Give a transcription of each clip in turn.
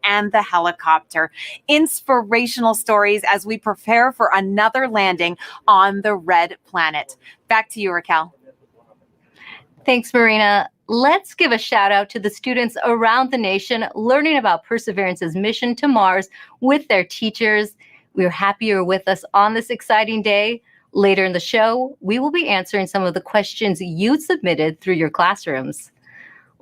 and the helicopter. Inspirational stories as we prepare for another landing on the red planet. Back to you, Raquel. Thanks, Marina. Let's give a shout out to the students around the nation learning about Perseverance's mission to Mars with their teachers. We're happy you're with us on this exciting day. Later in the show, we will be answering some of the questions you submitted through your classrooms.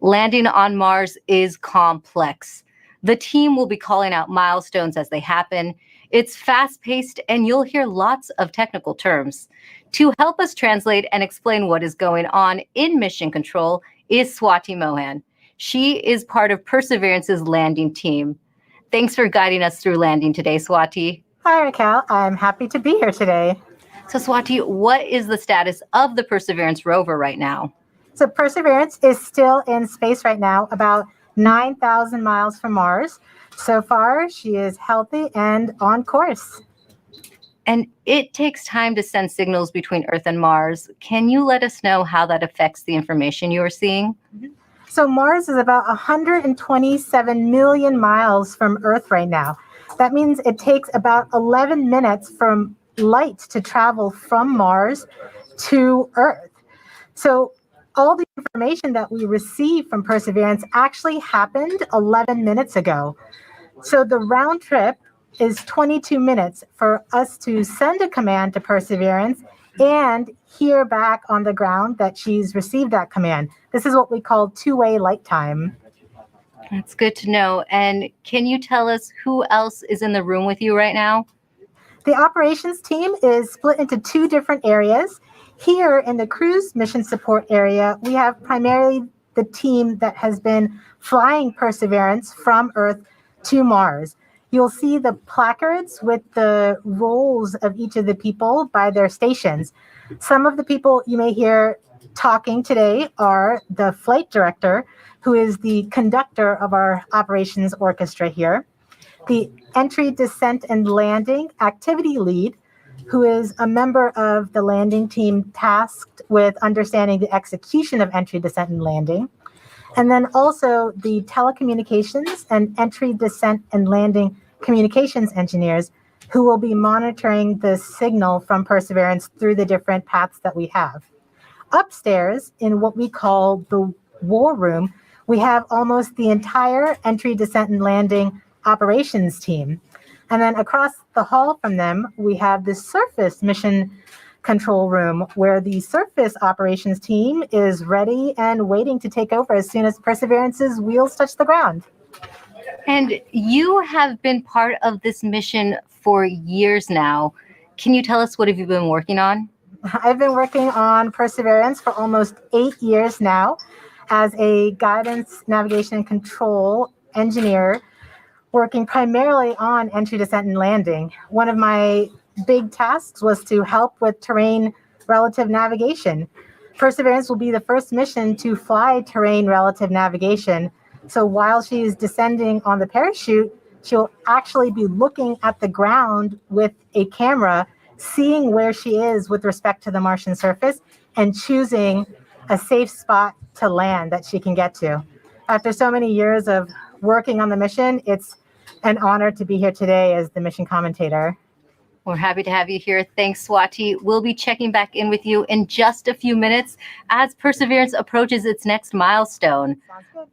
Landing on Mars is complex. The team will be calling out milestones as they happen. It's fast-paced, and you'll hear lots of technical terms. To help us translate and explain what is going on in mission control is Swati Mohan. She is part of Perseverance's landing team. Thanks for guiding us through landing today, Swati. Hi, Raquel. I'm happy to be here today. So, Swati, what is the status of the Perseverance rover right now? So Perseverance is still in space right now, about 9,000 miles from Mars. So far, she is healthy and on course. And it takes time to send signals between Earth and Mars. Can you let us know how that affects the information you are seeing? So Mars is about 127 million miles from Earth right now. That means it takes about 11 minutes from light to travel from Mars to Earth. So all the information that we receive from Perseverance actually happened 11 minutes ago. So the round trip is 22 minutes for us to send a command to Perseverance and hear back on the ground that she's received that command. This is what we call two-way light time. That's good to know. And can you tell us who else is in the room with you right now? The operations team is split into two different areas. Here in the cruise mission support area, we have primarily the team that has been flying Perseverance from Earth to Mars. You'll see the placards with the roles of each of the people by their stations. Some of the people you may hear talking today are the flight director, who is the conductor of our operations orchestra here, the entry, descent, and landing activity lead, who is a member of the landing team tasked with understanding the execution of entry, descent, and landing. And then also the telecommunications and entry, descent, and landing communications engineers who will be monitoring the signal from Perseverance through the different paths that we have. Upstairs, in what we call the war room, we have almost the entire entry, descent, and landing operations team. And then across the hall from them, we have the surface mission control room where the surface operations team is ready and waiting to take over as soon as Perseverance's wheels touch the ground. And you have been part of this mission for years now. Can you tell us what have you been working on? I've been working on Perseverance for almost 8 years now as a guidance, navigation, and control engineer, working primarily on entry, descent, and landing. One of my big tasks was to help with terrain relative navigation. Perseverance will be the first mission to fly terrain relative navigation. So while she's descending on the parachute, she'll actually be looking at the ground with a camera, seeing where she is with respect to the Martian surface and choosing a safe spot to land that she can get to. After so many years of working on the mission, it's an honor to be here today as the mission commentator. We're happy to have you here. Thanks, Swati. We'll be checking back in with you in just a few minutes as Perseverance approaches its next milestone.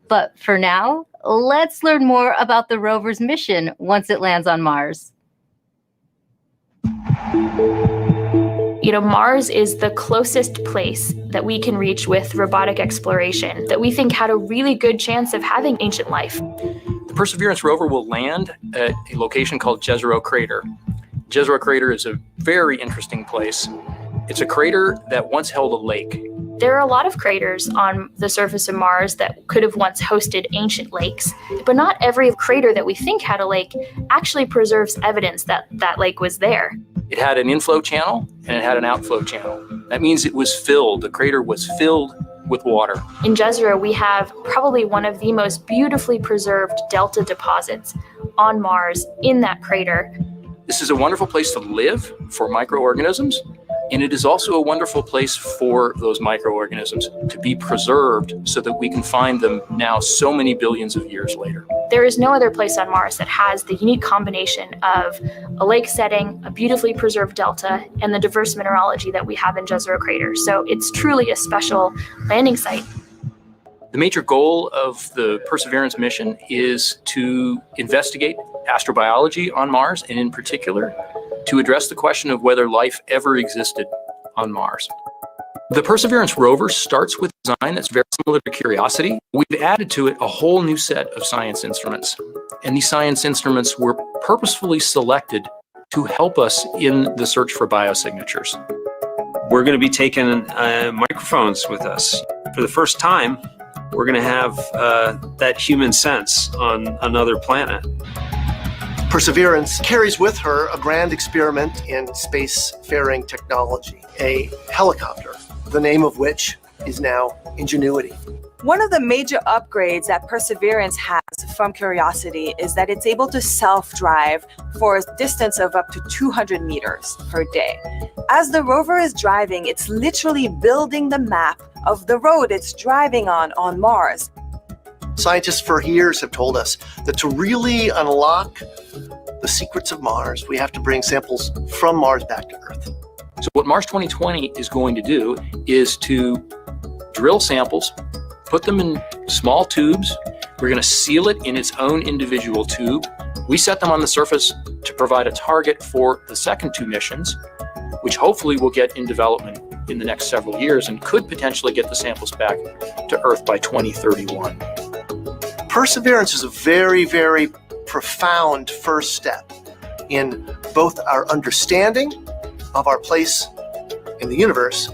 But for now, let's learn more about the rover's mission once it lands on Mars. Mars is the closest place that we can reach with robotic exploration that we think had a really good chance of having ancient life. The Perseverance rover will land at a location called Jezero Crater. Jezero Crater is a very interesting place. It's a crater that once held a lake. There are a lot of craters on the surface of Mars that could have once hosted ancient lakes, but not every crater that we think had a lake actually preserves evidence that that lake was there. It had an inflow channel and it had an outflow channel. That means it was filled. The crater was filled with water. In Jezero, we have probably one of the most beautifully preserved delta deposits on Mars in that crater. This is a wonderful place to live for microorganisms, and it is also a wonderful place for those microorganisms to be preserved so that we can find them now so many billions of years later. There is no other place on Mars that has the unique combination of a lake setting, a beautifully preserved delta, and the diverse mineralogy that we have in Jezero Crater. So it's truly a special landing site. The major goal of the Perseverance mission is to investigate astrobiology on Mars, and in particular, to address the question of whether life ever existed on Mars. The Perseverance rover starts with a design that's very similar to Curiosity. We've added to it a whole new set of science instruments, and these science instruments were purposefully selected to help us in the search for biosignatures. We're going to be taking microphones with us. For the first time, we're going to have that human sense on another planet. Perseverance carries with her a grand experiment in spacefaring technology, a helicopter, the name of which is now Ingenuity. One of the major upgrades that Perseverance has from Curiosity is that it's able to self-drive for a distance of up to 200 meters per day. As the rover is driving, it's literally building the map of the road it's driving on Mars. Scientists for years have told us that to really unlock the secrets of Mars, we have to bring samples from Mars back to Earth. So what Mars 2020 is going to do is to drill samples, put them in small tubes. We're going to seal it in its own individual tube. We set them on the surface to provide a target for the second two missions, which hopefully will get in development in the next several years and could potentially get the samples back to Earth by 2031. Perseverance is a very, very profound first step in both our understanding of our place in the universe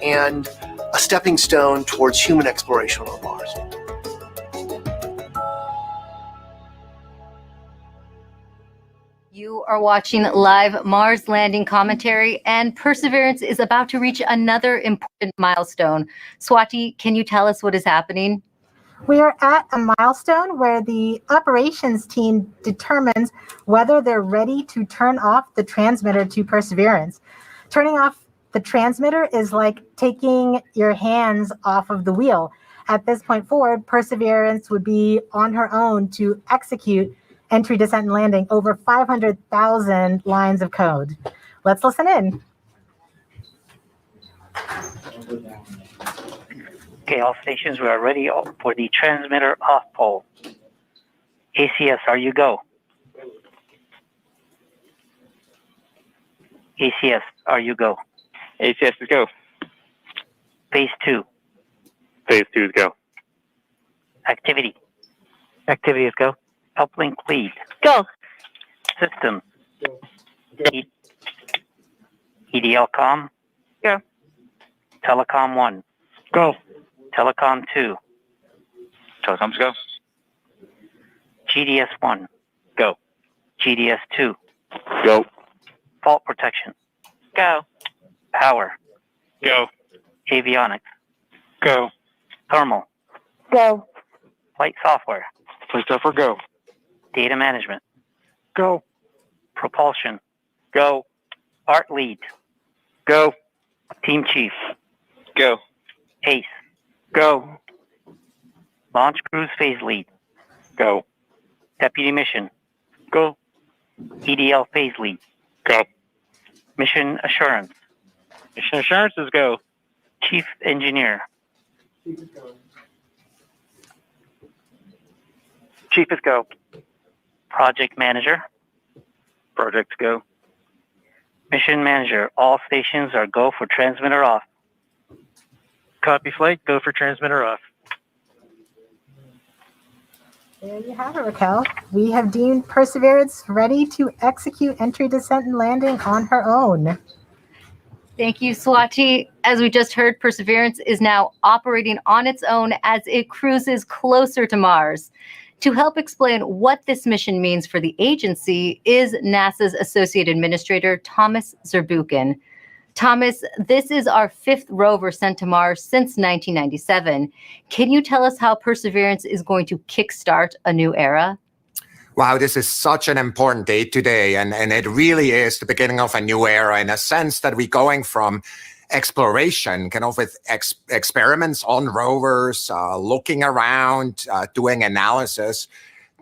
and a stepping stone towards human exploration on Mars. You are watching live Mars landing commentary, and Perseverance is about to reach another important milestone. Swati, can you tell us what is happening? We are at a milestone where the operations team determines whether they're ready to turn off the transmitter to Perseverance. Turning off the transmitter is like taking your hands off of the wheel. At this point forward, Perseverance would be on her own to execute entry, descent, and landing over 500,000 lines of code. Let's listen in. Okay, all stations, we are ready for the transmitter off pole. ACS, are you go? ACS, are you go? ACS is go. Phase 2. Phase 2 is go. Activity. Activity is go. Uplink lead. Go. System. EDL com. Go. Telecom 1. Go. Telecom 2. Telecoms go. GDS 1. Go. GDS 2. Go. Fault protection. Go. Power. Go. Avionics. Go. Thermal. Go. Flight software. Flight software go. Data management. Go. Propulsion. Go. Art lead. Go. Team chief. Go. ACE. Go. Launch cruise phase lead. Go. Deputy mission. Go. EDL phase lead. Go. Mission assurance. Mission assurance is go. Chief engineer. Chief is go. Project manager. Project go. Mission manager. All stations are go for transmitter off. Copy flight, go for transmitter off. There you have it, Raquel. We have deemed Perseverance ready to execute entry, descent, and landing on her own. Thank you, Swati. As we just heard, Perseverance is now operating on its own as it cruises closer to Mars. To help explain what this mission means for the agency is NASA's Associate Administrator, Thomas Zurbuchen. Thomas, this is our 5th rover sent to Mars since 1997. Can you tell us how Perseverance is going to kickstart a new era? Wow, this is such an important day today, and it really is the beginning of a new era in a sense that we're going from exploration, kind of with experiments on rovers, looking around, doing analysis,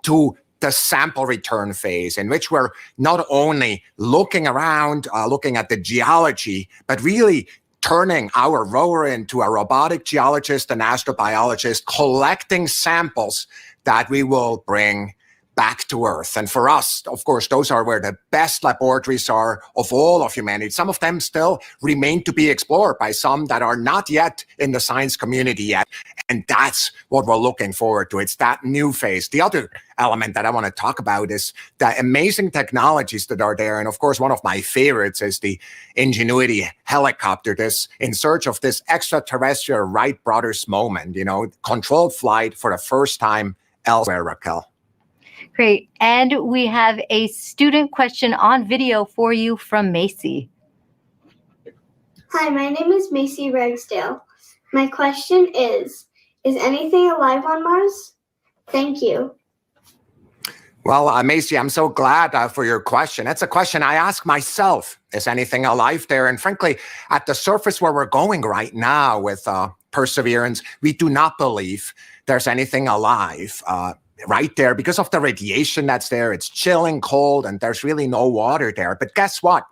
to the sample return phase, in which we're not only looking around, looking at the geology, but really turning our rover into a robotic geologist and astrobiologist, collecting samples that we will bring back to Earth. And for us, of course, those are where the best laboratories are of all of humanity. Some of them still remain to be explored by some that are not yet in the science community yet. And that's what we're looking forward to. It's that new phase. The other element that I want to talk about is the amazing technologies that are there. And of course, one of my favorites is the Ingenuity helicopter, this in search of this extraterrestrial Wright brothers moment, controlled flight for the first time elsewhere, Raquel. Great. And we have a student question on video for you from Macy. Hi, my name is Macy Ragsdale. My question is anything alive on Mars? Thank you. Well, Macy, I'm so glad for your question. That's a question I ask myself. Is anything alive there? And frankly, at the surface where we're going right now with Perseverance, we do not believe there's anything alive right there because of the radiation that's there. It's chilling, cold, and there's really no water there. But guess what?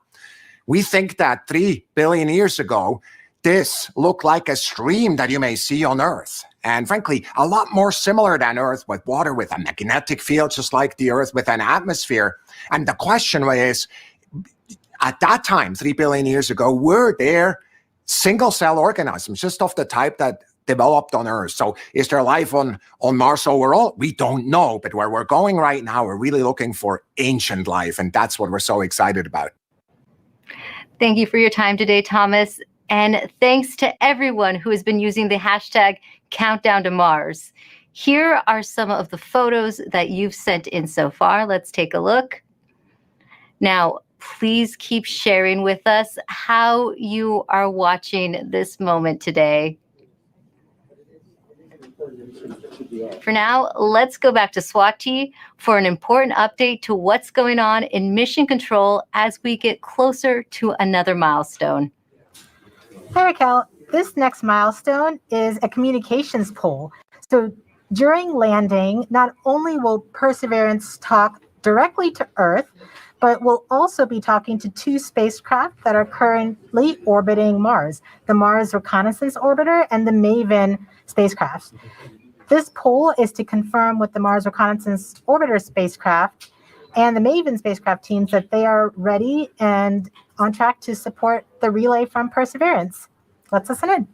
We think that 3 billion years ago, this looked like a stream that you may see on Earth. And frankly, a lot more similar than Earth, with water with a magnetic field, just like the Earth with an atmosphere. And the question is, at that time, 3 billion years ago, were there single-cell organisms, just of the type that developed on Earth? So is there life on Mars overall? We don't know. But where we're going right now, we're really looking for ancient life. And that's what we're so excited about. Thank you for your time today, Thomas. And thanks to everyone who has been using the hashtag Countdown to Mars. Here are some of the photos that you've sent in so far. Let's take a look. Now, please keep sharing with us how you are watching this moment today. For now, let's go back to Swati for an important update to what's going on in mission control as we get closer to another milestone. Hi, Raquel. This next milestone is a communications poll. So during landing, not only will Perseverance talk directly to Earth, but we'll also be talking to 2 spacecraft that are currently orbiting Mars, the Mars Reconnaissance Orbiter and the MAVEN spacecraft. This poll is to confirm with the Mars Reconnaissance Orbiter spacecraft and the MAVEN spacecraft teams that they are ready and on track to support the relay from Perseverance. Let's listen in.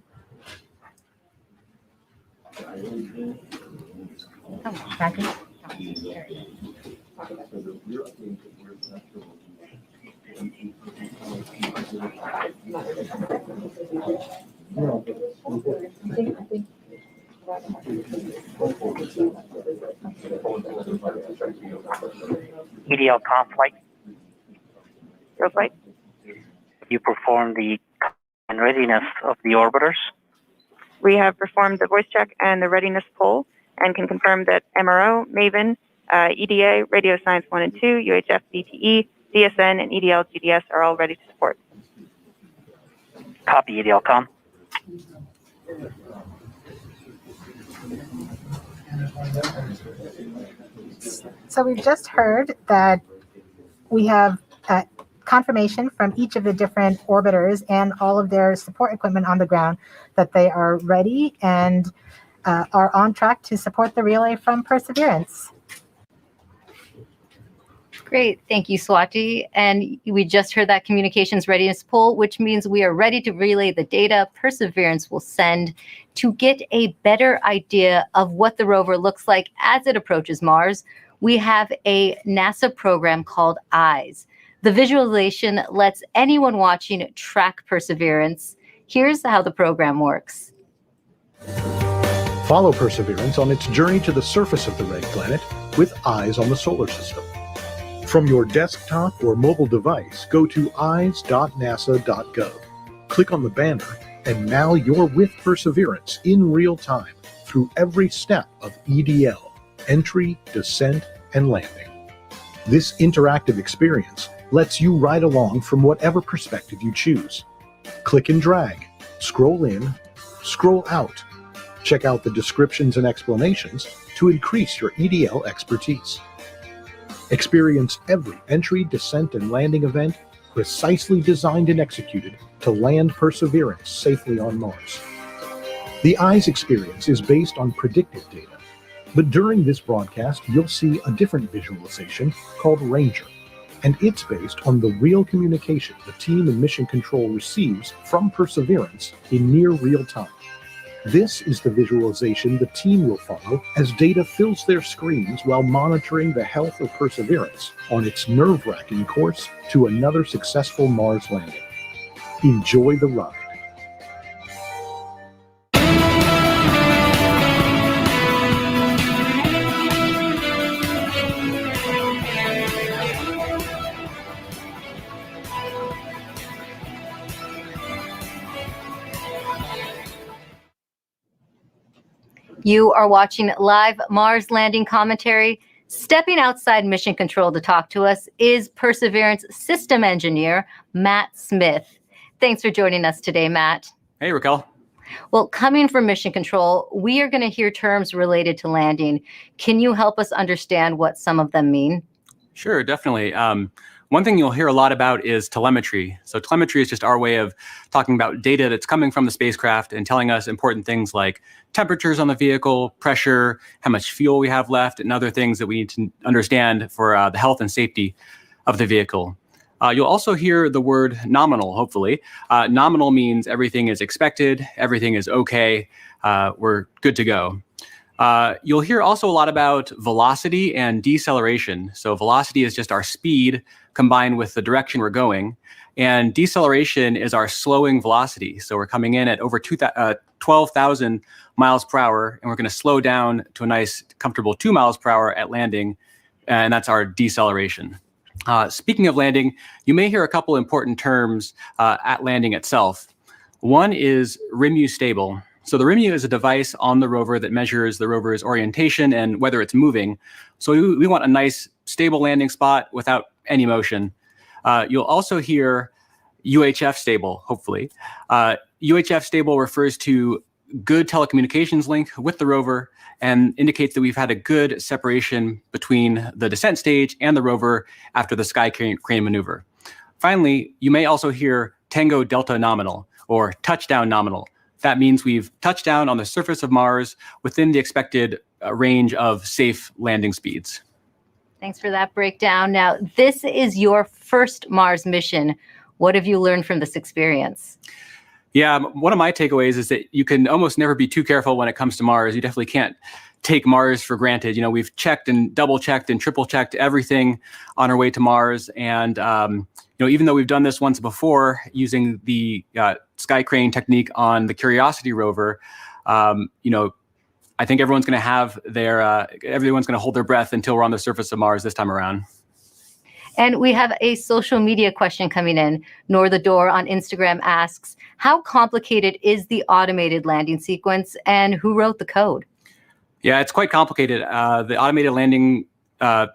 EDL conflict. Right. You perform the and readiness of the orbiters. We have performed the voice check and the readiness poll and can confirm that MRO, MAVEN, EDA, Radio Science 1 and 2, UHF, DTE, DSN, and EDL GDS are all ready to support. Copy, EDL com. So we've just heard that we have confirmation from each of the different orbiters and all of their support equipment on the ground that they are ready and are on track to support the relay from Perseverance. Great. Thank you, Swati. And we just heard that communications readiness poll, which means we are ready to relay the data Perseverance will send to get a better idea of what the rover looks like as it approaches Mars. We have a NASA program called EYES. The visualization lets anyone watching track Perseverance. Here's how the program works. Follow Perseverance on its journey to the surface of the red planet with eyes on the solar system. From your desktop or mobile device, go to eyes.nasa.gov. Click on the banner, and now you're with Perseverance in real time through every step of EDL, entry, descent, and landing. This interactive experience lets you ride along from whatever perspective you choose. Click and drag, scroll in, scroll out, check out the descriptions and explanations, to increase your EDL expertise. Experience every entry, descent, and landing event precisely designed and executed to land Perseverance safely on Mars. The EYES experience is based on predictive data, but during this broadcast, you'll see a different visualization called Ranger, and it's based on the real communication the team in Mission Control receives from Perseverance in near real time. This is the visualization the team will follow as data fills their screens while monitoring the health of Perseverance on its nerve-wracking course to another successful Mars landing. Enjoy the ride. You are watching live Mars landing commentary. Stepping outside Mission Control to talk to us is Perseverance system engineer, Matt Smith. Thanks for joining us today, Matt. Hey, Raquel. Well, coming from Mission Control, we are going to hear terms related to landing. Can you help us understand what some of them mean? Sure, definitely. One thing you'll hear a lot about is telemetry. So telemetry is just our way of talking about data that's coming from the spacecraft and telling us important things like temperatures on the vehicle, pressure, how much fuel we have left, and other things that we need to understand for the health and safety of the vehicle. You'll also hear the word nominal, hopefully. Nominal means everything is expected, everything is okay, we're good to go. You'll hear also a lot about velocity and deceleration. So velocity is just our speed combined with the direction we're going. And deceleration is our slowing velocity. So we're coming in at over 12,000 miles per hour, and we're going to slow down to a nice, comfortable 2 miles per hour at landing. And that's our deceleration. Speaking of landing, you may hear a couple important terms at landing itself. One is RIMU stable. So the RIMU is a device on the rover that measures the rover's orientation and whether it's moving. So we want a nice stable landing spot without any motion. You'll also hear UHF stable, hopefully. UHF stable refers to good telecommunications link with the rover and indicates that we've had a good separation between the descent stage and the rover after the sky crane maneuver. Finally, you may also hear Tango Delta nominal or touchdown nominal. That means we've touched down on the surface of Mars within the expected range of safe landing speeds. Thanks for that breakdown. Now, this is your first Mars mission. What have you learned from this experience? Yeah, one of my takeaways is that you can almost never be too careful when it comes to Mars. You definitely can't take Mars for granted. You know, we've checked and double checked and triple checked everything on our way to Mars. And, even though we've done this once before using the sky crane technique on the Curiosity rover, I think everyone's going to have everyone's going to hold their breath until we're on the surface of Mars this time around. And we have a social media question coming in. Nor the Door on Instagram asks, how complicated is the automated landing sequence and who wrote the code? Yeah, it's quite complicated. The automated landing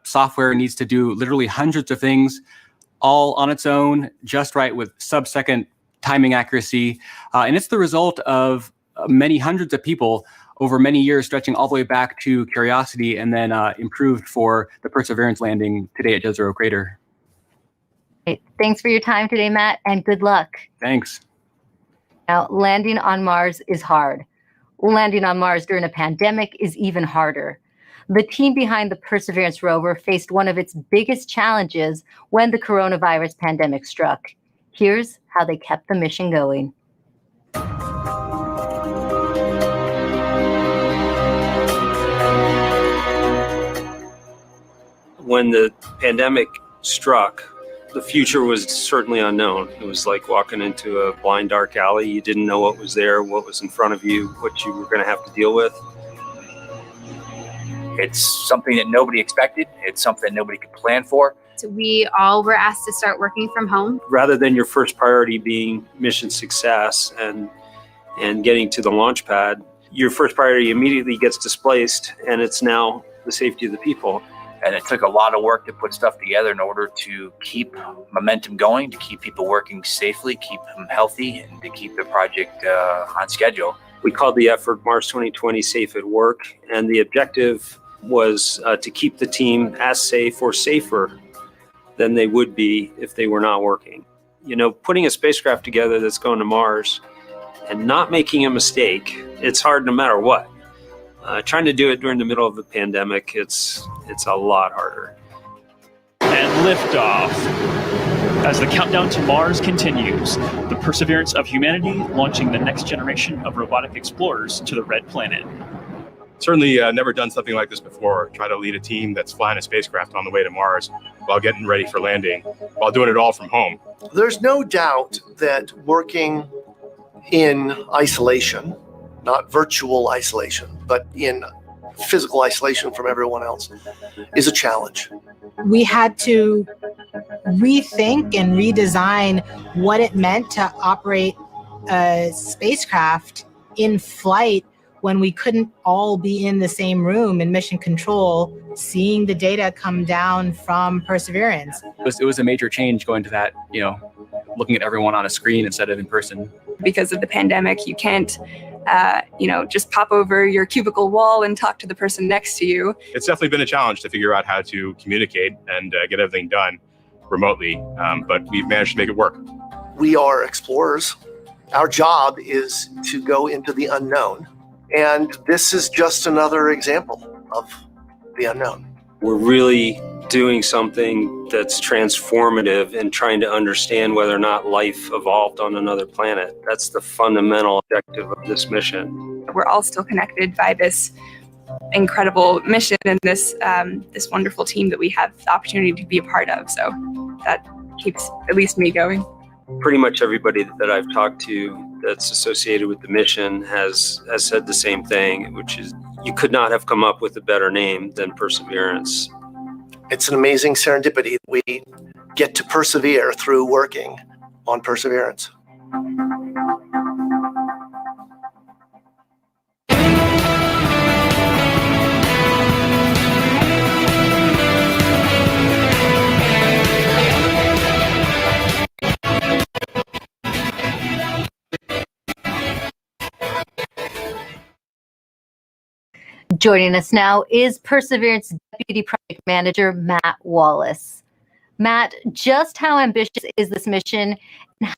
software needs to do literally hundreds of things all on its own, just right with sub-second timing accuracy. And it's the result of many hundreds of people over many years, stretching all the way back to Curiosity and then improved for the Perseverance landing today at Jezero Crater. Great. Thanks for your time today, Matt, and good luck. Thanks. Now, landing on Mars is hard. Landing on Mars during a pandemic is even harder. The team behind the Perseverance rover faced one of its biggest challenges when the coronavirus pandemic struck. Here's how they kept the mission going. When the pandemic struck, the future was certainly unknown. It was like walking into a blind, dark alley. You didn't know what was there, what was in front of you, what you were going to have to deal with. It's something that nobody expected. It's something nobody could plan for. So we all were asked to start working from home. Rather than your first priority being mission success and getting to the launch pad, your first priority immediately gets displaced, and it's now the safety of the people. And it took a lot of work to put stuff together in order to keep momentum going, to keep people working safely, keep them healthy, and to keep the project on schedule. We called the effort Mars 2020 Safe at Work, and the objective was to keep the team as safe or safer than they would be if they were not working. You know, putting a spacecraft together that's going to Mars and not making a mistake, it's hard no matter what. Trying to do it during the middle of the pandemic, it's a lot harder. And liftoff. As the countdown to Mars continues, the perseverance of humanity launching the next generation of robotic explorers to the red planet. Certainly never done something like this before. Try to lead a team that's flying a spacecraft on the way to Mars while getting ready for landing, while doing it all from home. There's no doubt that working in isolation, not virtual isolation, but in physical isolation from everyone else, is a challenge. We had to rethink and redesign what it meant to operate a spacecraft in flight when we couldn't all be in the same room in mission control, seeing the data come down from Perseverance. It was a major change going to that, looking at everyone on a screen instead of in person. Because of the pandemic, you can't, just pop over your cubicle wall and talk to the person next to you. It's definitely been a challenge to figure out how to communicate and get everything done remotely, but we've managed to make it work. We are explorers. Our job is to go into the unknown. And this is just another example of the unknown. We're really doing something that's transformative and trying to understand whether or not life evolved on another planet. That's the fundamental objective of this mission. We're all still connected by this incredible mission and this wonderful team that we have the opportunity to be a part of. So that keeps at least me going. Pretty much everybody that I've talked to that's associated with the mission has said the same thing, which is you could not have come up with a better name than Perseverance. It's an amazing serendipity. We get to persevere through working on Perseverance. Joining us now is Perseverance Deputy Project Manager, Matt Wallace. Matt, just how ambitious is this mission, and how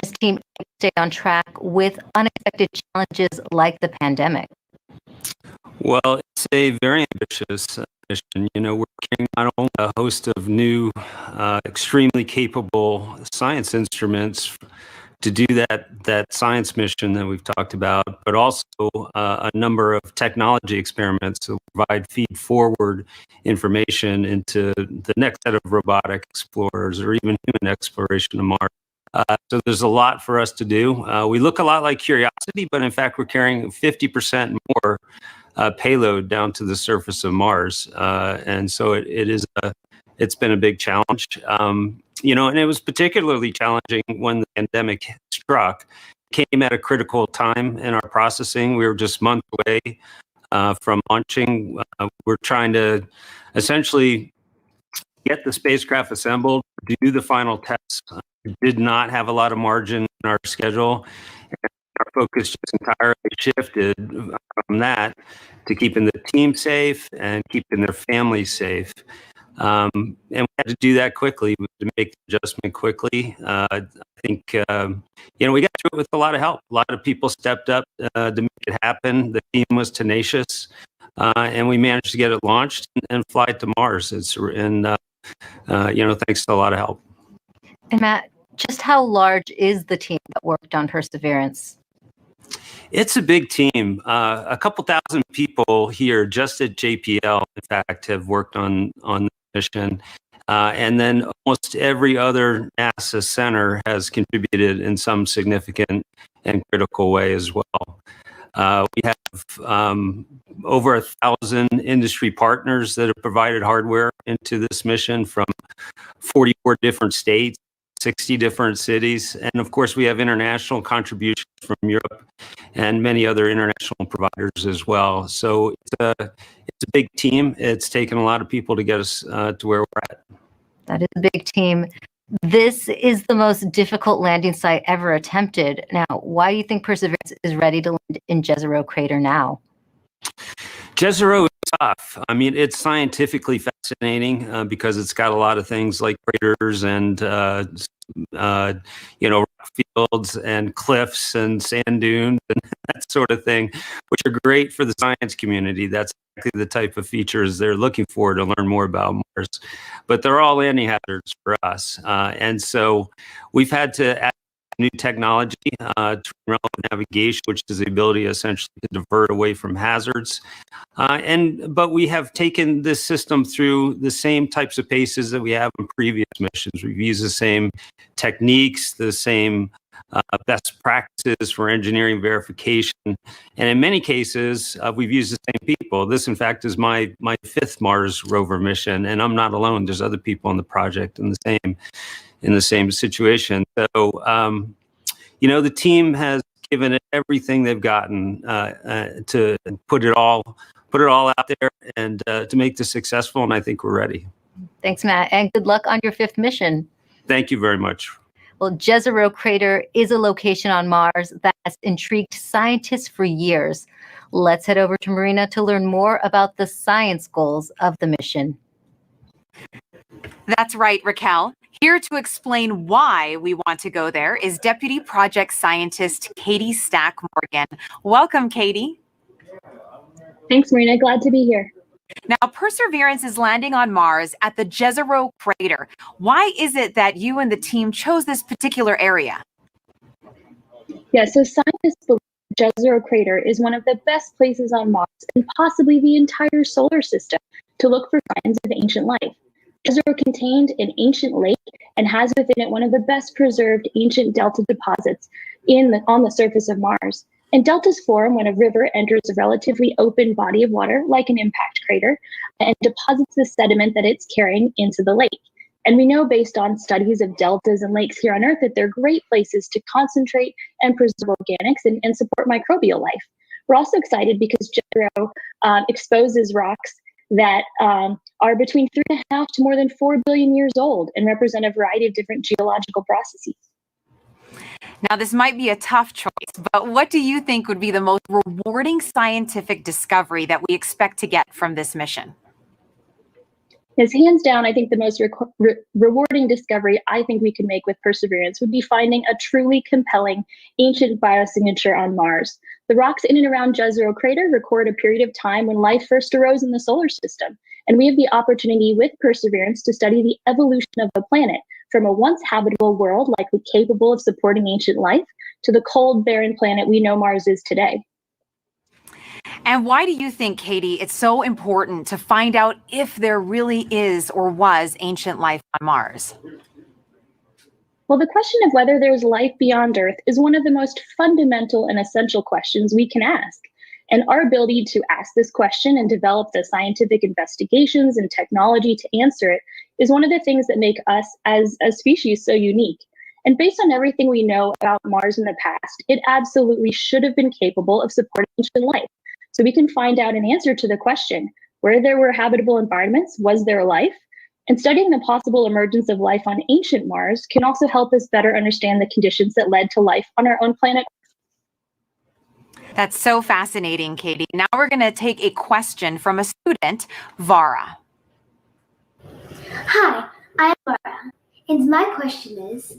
does this team stay on track with unexpected challenges like the pandemic? Well, it's a very ambitious mission. We're carrying not only a host of new, extremely capable science instruments to do that science mission that we've talked about, but also a number of technology experiments to provide feed-forward information into the next set of robotic explorers or even human exploration of Mars. So there's a lot for us to do. We look a lot like Curiosity, but in fact, we're carrying 50% more payload down to the surface of Mars. And so it's been a big challenge. And it was particularly challenging when the pandemic struck. It came at a critical time in our processing. We were just months away from launching. We're trying to essentially get the spacecraft assembled, do the final tests. We did not have a lot of margin in our schedule. Our focus just entirely shifted from that to keeping the team safe and keeping their families safe. And we had to do that quickly, to make the adjustment quickly. I think, we got through it with a lot of help. A lot of people stepped up to make it happen. The team was tenacious, and we managed to get it launched and fly it to Mars. Thanks to a lot of help. And Matt, just how large is the team that worked on Perseverance? It's a big team. A couple thousand people here just at JPL, in fact, have worked on the mission. And then almost every other NASA center has contributed in some significant and critical way as well. We have over 1,000 industry partners that have provided hardware into this mission from 44 different states, 60 different cities. And of course, we have international contributions from Europe and many other international providers as well. So it's a big team. It's taken a lot of people to get us to where we're at. That is a big team. This is the most difficult landing site ever attempted. Now, why do you think Perseverance is ready to land in Jezero crater now? Jezero is tough. I mean, it's scientifically fascinating because it's got a lot of things like craters and rock fields and cliffs and sand dunes and that sort of thing, which are great for the science community. That's exactly the type of features they're looking for to learn more about Mars. But they're all landing hazards for us. And so we've had to add new technology to relevant navigation, which is the ability essentially to divert away from hazards. But we have taken this system through the same types of paces that we have in previous missions. We've used the same techniques, the same best practices for engineering verification. And in many cases, we've used the same people. This, in fact, is my fifth Mars rover mission, and I'm not alone. There's other people on the project in the same situation. So, the team has given it everything they've gotten to put it all out there and to make this successful. And I think we're ready. Thanks, Matt, and good luck on your fifth mission. Thank you very much. Well, Jezero crater is a location on Mars that has intrigued scientists for years. Let's head over to Marina to learn more about the science goals of the mission. That's right, Raquel. Here to explain why we want to go there is Deputy Project Scientist Katie Stack Morgan. Welcome, Katie. Thanks, Marina. Glad to be here. Now, Perseverance is landing on Mars at the Jezero crater. Why is it that you and the team chose this particular area? Yeah, so scientists believe Jezero crater is one of the best places on Mars and possibly the entire solar system to look for signs of ancient life. Jezero contained an ancient lake and has within it one of the best preserved ancient delta deposits on the surface of Mars. And deltas form when a river enters a relatively open body of water, like an impact crater, and deposits the sediment that it's carrying into the lake. And we know based on studies of deltas and lakes here on Earth that they're great places to concentrate and preserve organics and support microbial life. We're also excited because Jezero exposes rocks that are between 3.5 to more than 4 billion years old and represent a variety of different geological processes. Now, this might be a tough choice, but what do you think would be the most rewarding scientific discovery that we expect to get from this mission? Yes, hands down, I think the most rewarding discovery I think we could make with Perseverance would be finding a truly compelling ancient biosignature on Mars. The rocks in and around Jezero crater record a period of time when life first arose in the solar system, and we have the opportunity with Perseverance to study the evolution of the planet from a once habitable world likely capable of supporting ancient life to the cold, barren planet we know Mars is today. And why do you think, Katie, it's so important to find out if there really is or was ancient life on Mars? Well, the question of whether there's life beyond Earth is one of the most fundamental and essential questions we can ask. And our ability to ask this question and develop the scientific investigations and technology to answer it is one of the things that make us as a species so unique. And based on everything we know about Mars in the past, it absolutely should have been capable of supporting ancient life. So we can find out an answer to the question, where there were habitable environments, was there life? And studying the possible emergence of life on ancient Mars can also help us better understand the conditions that led to life on our own planet. That's so fascinating, Katie. Now we're going to take a question from a student, Vara. Hi, I am Vara, and my question is,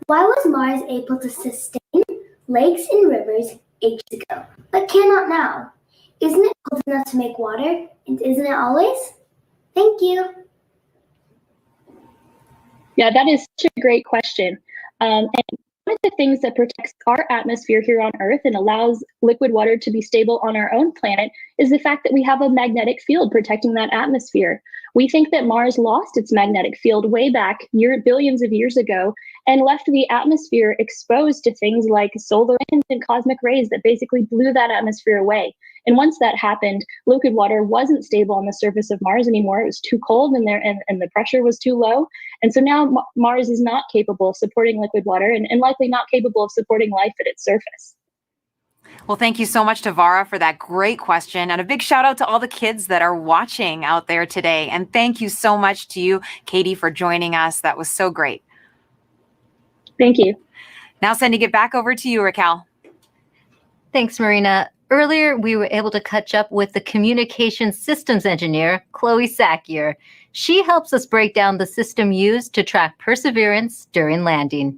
why was Mars able to sustain lakes and rivers ages ago, but cannot now? Isn't it cold enough to make water, and isn't it always? Thank you. Yeah, that is such a great question. And one of the things that protects our atmosphere here on Earth and allows liquid water to be stable on our own planet is the fact that we have a magnetic field protecting that atmosphere. We think that Mars lost its magnetic field way back billions of years ago and left the atmosphere exposed to things like solar winds and cosmic rays that basically blew that atmosphere away. And once that happened, liquid water wasn't stable on the surface of Mars anymore. It was too cold and the pressure was too low. And so now Mars is not capable of supporting liquid water and likely not capable of supporting life at its surface. Well, thank you so much to Vara for that great question. And a big shout out to all the kids that are watching out there today. And thank you so much to you, Katie, for joining us. That was so great. Thank you. Now sending it back over to you, Raquel. Thanks, Marina. Earlier, we were able to catch up with the communication systems engineer, Chloe Sakier. She helps us break down the system used to track Perseverance during landing.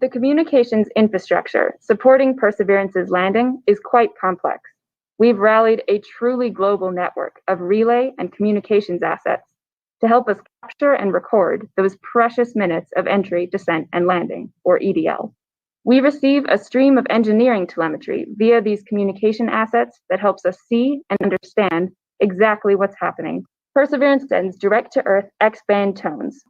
The communications infrastructure supporting Perseverance's landing is quite complex. We've rallied a truly global network of relay and communications assets to help us capture and record those precious minutes of entry, descent, and landing, or EDL. We receive a stream of engineering telemetry via these communication assets that helps us see and understand exactly what's happening. Perseverance sends direct-to-Earth X-band tones,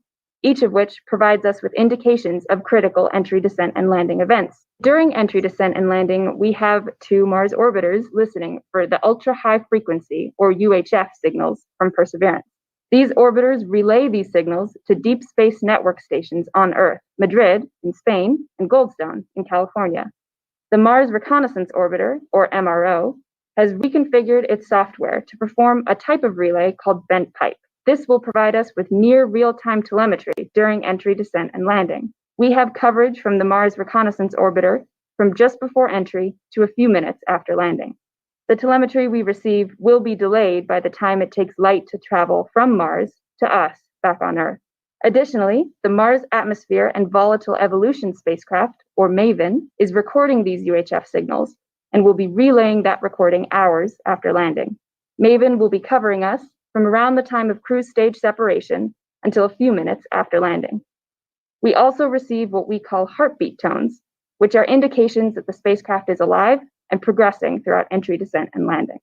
each of which provides us with indications of critical entry, descent, and landing events. During entry, descent, and landing, we have 2 Mars orbiters listening for the ultra-high frequency, or UHF, signals from Perseverance. These orbiters relay these signals to deep space network stations on Earth, Madrid in Spain, and Goldstone in California. The Mars Reconnaissance Orbiter, or MRO, has reconfigured its software to perform a type of relay called bent pipe. This will provide us with near real-time telemetry during entry, descent, and landing. We have coverage from the Mars Reconnaissance Orbiter from just before entry to a few minutes after landing. The telemetry we receive will be delayed by the time it takes light to travel from Mars to us back on Earth. Additionally, the Mars Atmosphere and Volatile Evolution spacecraft, or MAVEN, is recording these UHF signals and will be relaying that recording hours after landing. MAVEN will be covering us from around the time of cruise stage separation until a few minutes after landing. We also receive what we call heartbeat tones, which are indications that the spacecraft is alive and progressing throughout entry, descent, and landing.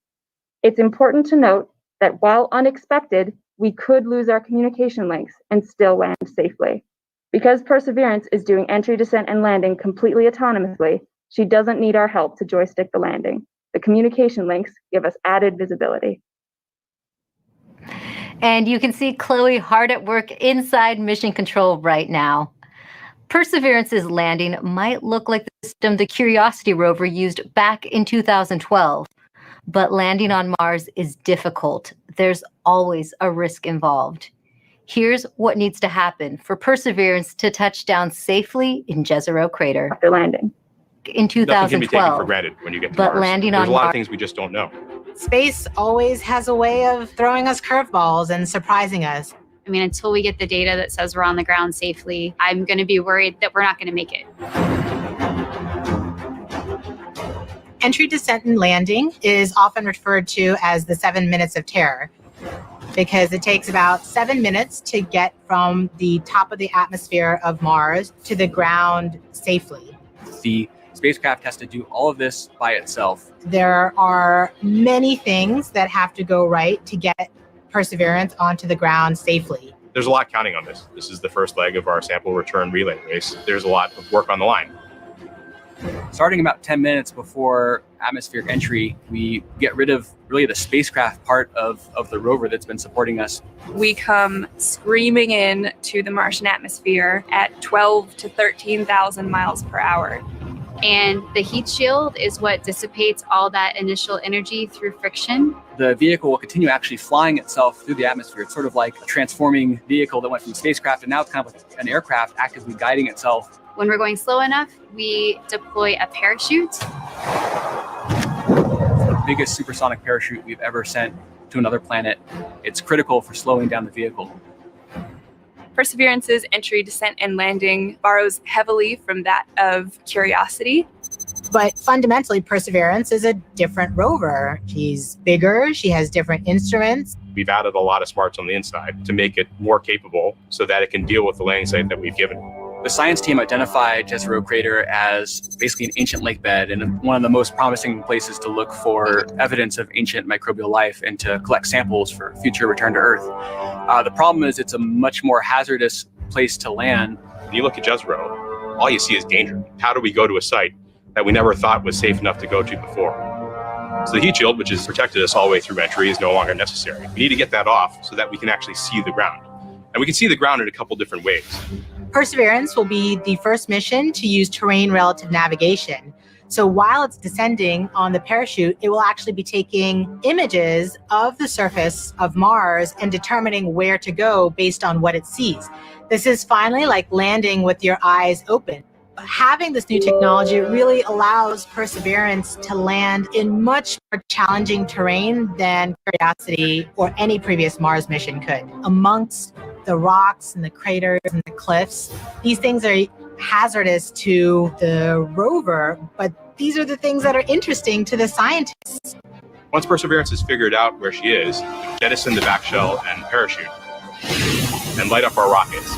It's important to note that while unexpected, we could lose our communication links and still land safely. Because Perseverance is doing entry, descent, and landing completely autonomously, she doesn't need our help to joystick the landing. The communication links give us added visibility. And you can see Chloe hard at work inside Mission Control right now. Perseverance's landing might look like the system the Curiosity rover used back in 2012, but landing on Mars is difficult. There's always a risk involved. Here's what needs to happen for Perseverance to touch down safely in Jezero Crater. After landing. In 2012. Nothing can be taken for granted when you get to but Mars. landing There's on a lot Mars, of things we just don't know. Space always has a way of throwing us curveballs and surprising us. I mean, until we get the data that says we're on the ground safely, I'm going to be worried that we're not going to make it. Entry, descent, and landing is often referred to as the 7 minutes of terror because it takes about 7 minutes to get from the top of the atmosphere of Mars to the ground safely. The spacecraft has to do all of this by itself. There are many things that have to go right to get Perseverance onto the ground safely. There's a lot counting on this. This is the first leg of our sample return relay race. There's a lot of work on the line. Starting about 10 minutes before atmospheric entry, we get rid of really the spacecraft part of the rover that's been supporting us. We come screaming in to the Martian atmosphere at 12 to 13,000 miles per hour. And the heat shield is what dissipates all that initial energy through friction. The vehicle will continue actually flying itself through the atmosphere. It's sort of like a transforming vehicle that went from spacecraft and now it's kind of like an aircraft actively guiding itself. When we're going slow enough, we deploy a parachute. It's the biggest supersonic parachute we've ever sent to another planet. It's critical for slowing down the vehicle. Perseverance's entry, descent, and landing borrows heavily from that of Curiosity. But fundamentally, Perseverance is a different rover. She's bigger, she has different instruments. We've added a lot of smarts on the inside to make it more capable so that it can deal with the landing site that we've given. The science team identified Jezero Crater as basically an ancient lake bed and one of the most promising places to look for evidence of ancient microbial life and to collect samples for future return to Earth. The problem is it's a much more hazardous place to land. When you look at Jezero, all you see is danger. How do we go to a site that we never thought was safe enough to go to before? So the heat shield, which has protected us all the way through entry, is no longer necessary. We need to get that off so that we can actually see the ground. And we can see the ground in a couple different ways. Perseverance will be the first mission to use terrain relative navigation. So while it's descending on the parachute, it will actually be taking images of the surface of Mars and determining where to go based on what it sees. This is finally like landing with your eyes open. Having this new technology really allows Perseverance to land in much more challenging terrain than Curiosity or any previous Mars mission could. Amongst the rocks and the craters and the cliffs, these things are hazardous to the rover, but these are the things that are interesting to the scientists. Once Perseverance has figured out where she is, we jettison the back shell and parachute and light up our rockets.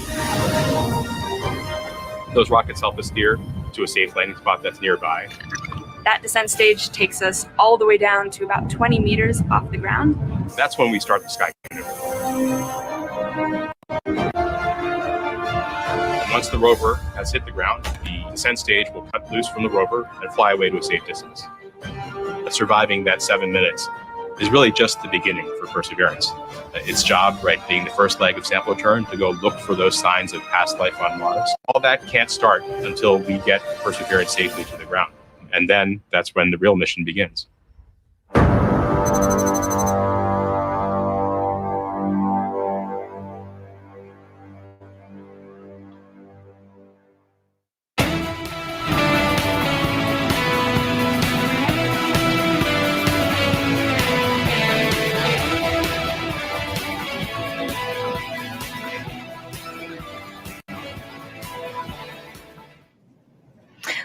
Those rockets help us steer to a safe landing spot that's nearby. That descent stage takes us all the way down to about 20 meters off the ground. That's when we start the sky maneuver. Once the rover has hit the ground, the descent stage will cut loose from the rover and fly away to a safe distance. Surviving that 7 minutes is really just the beginning for Perseverance. Its job, right, being the first leg of sample return, to go look for those signs of past life on Mars. All that can't start until we get Perseverance safely to the ground. And then that's when the real mission begins.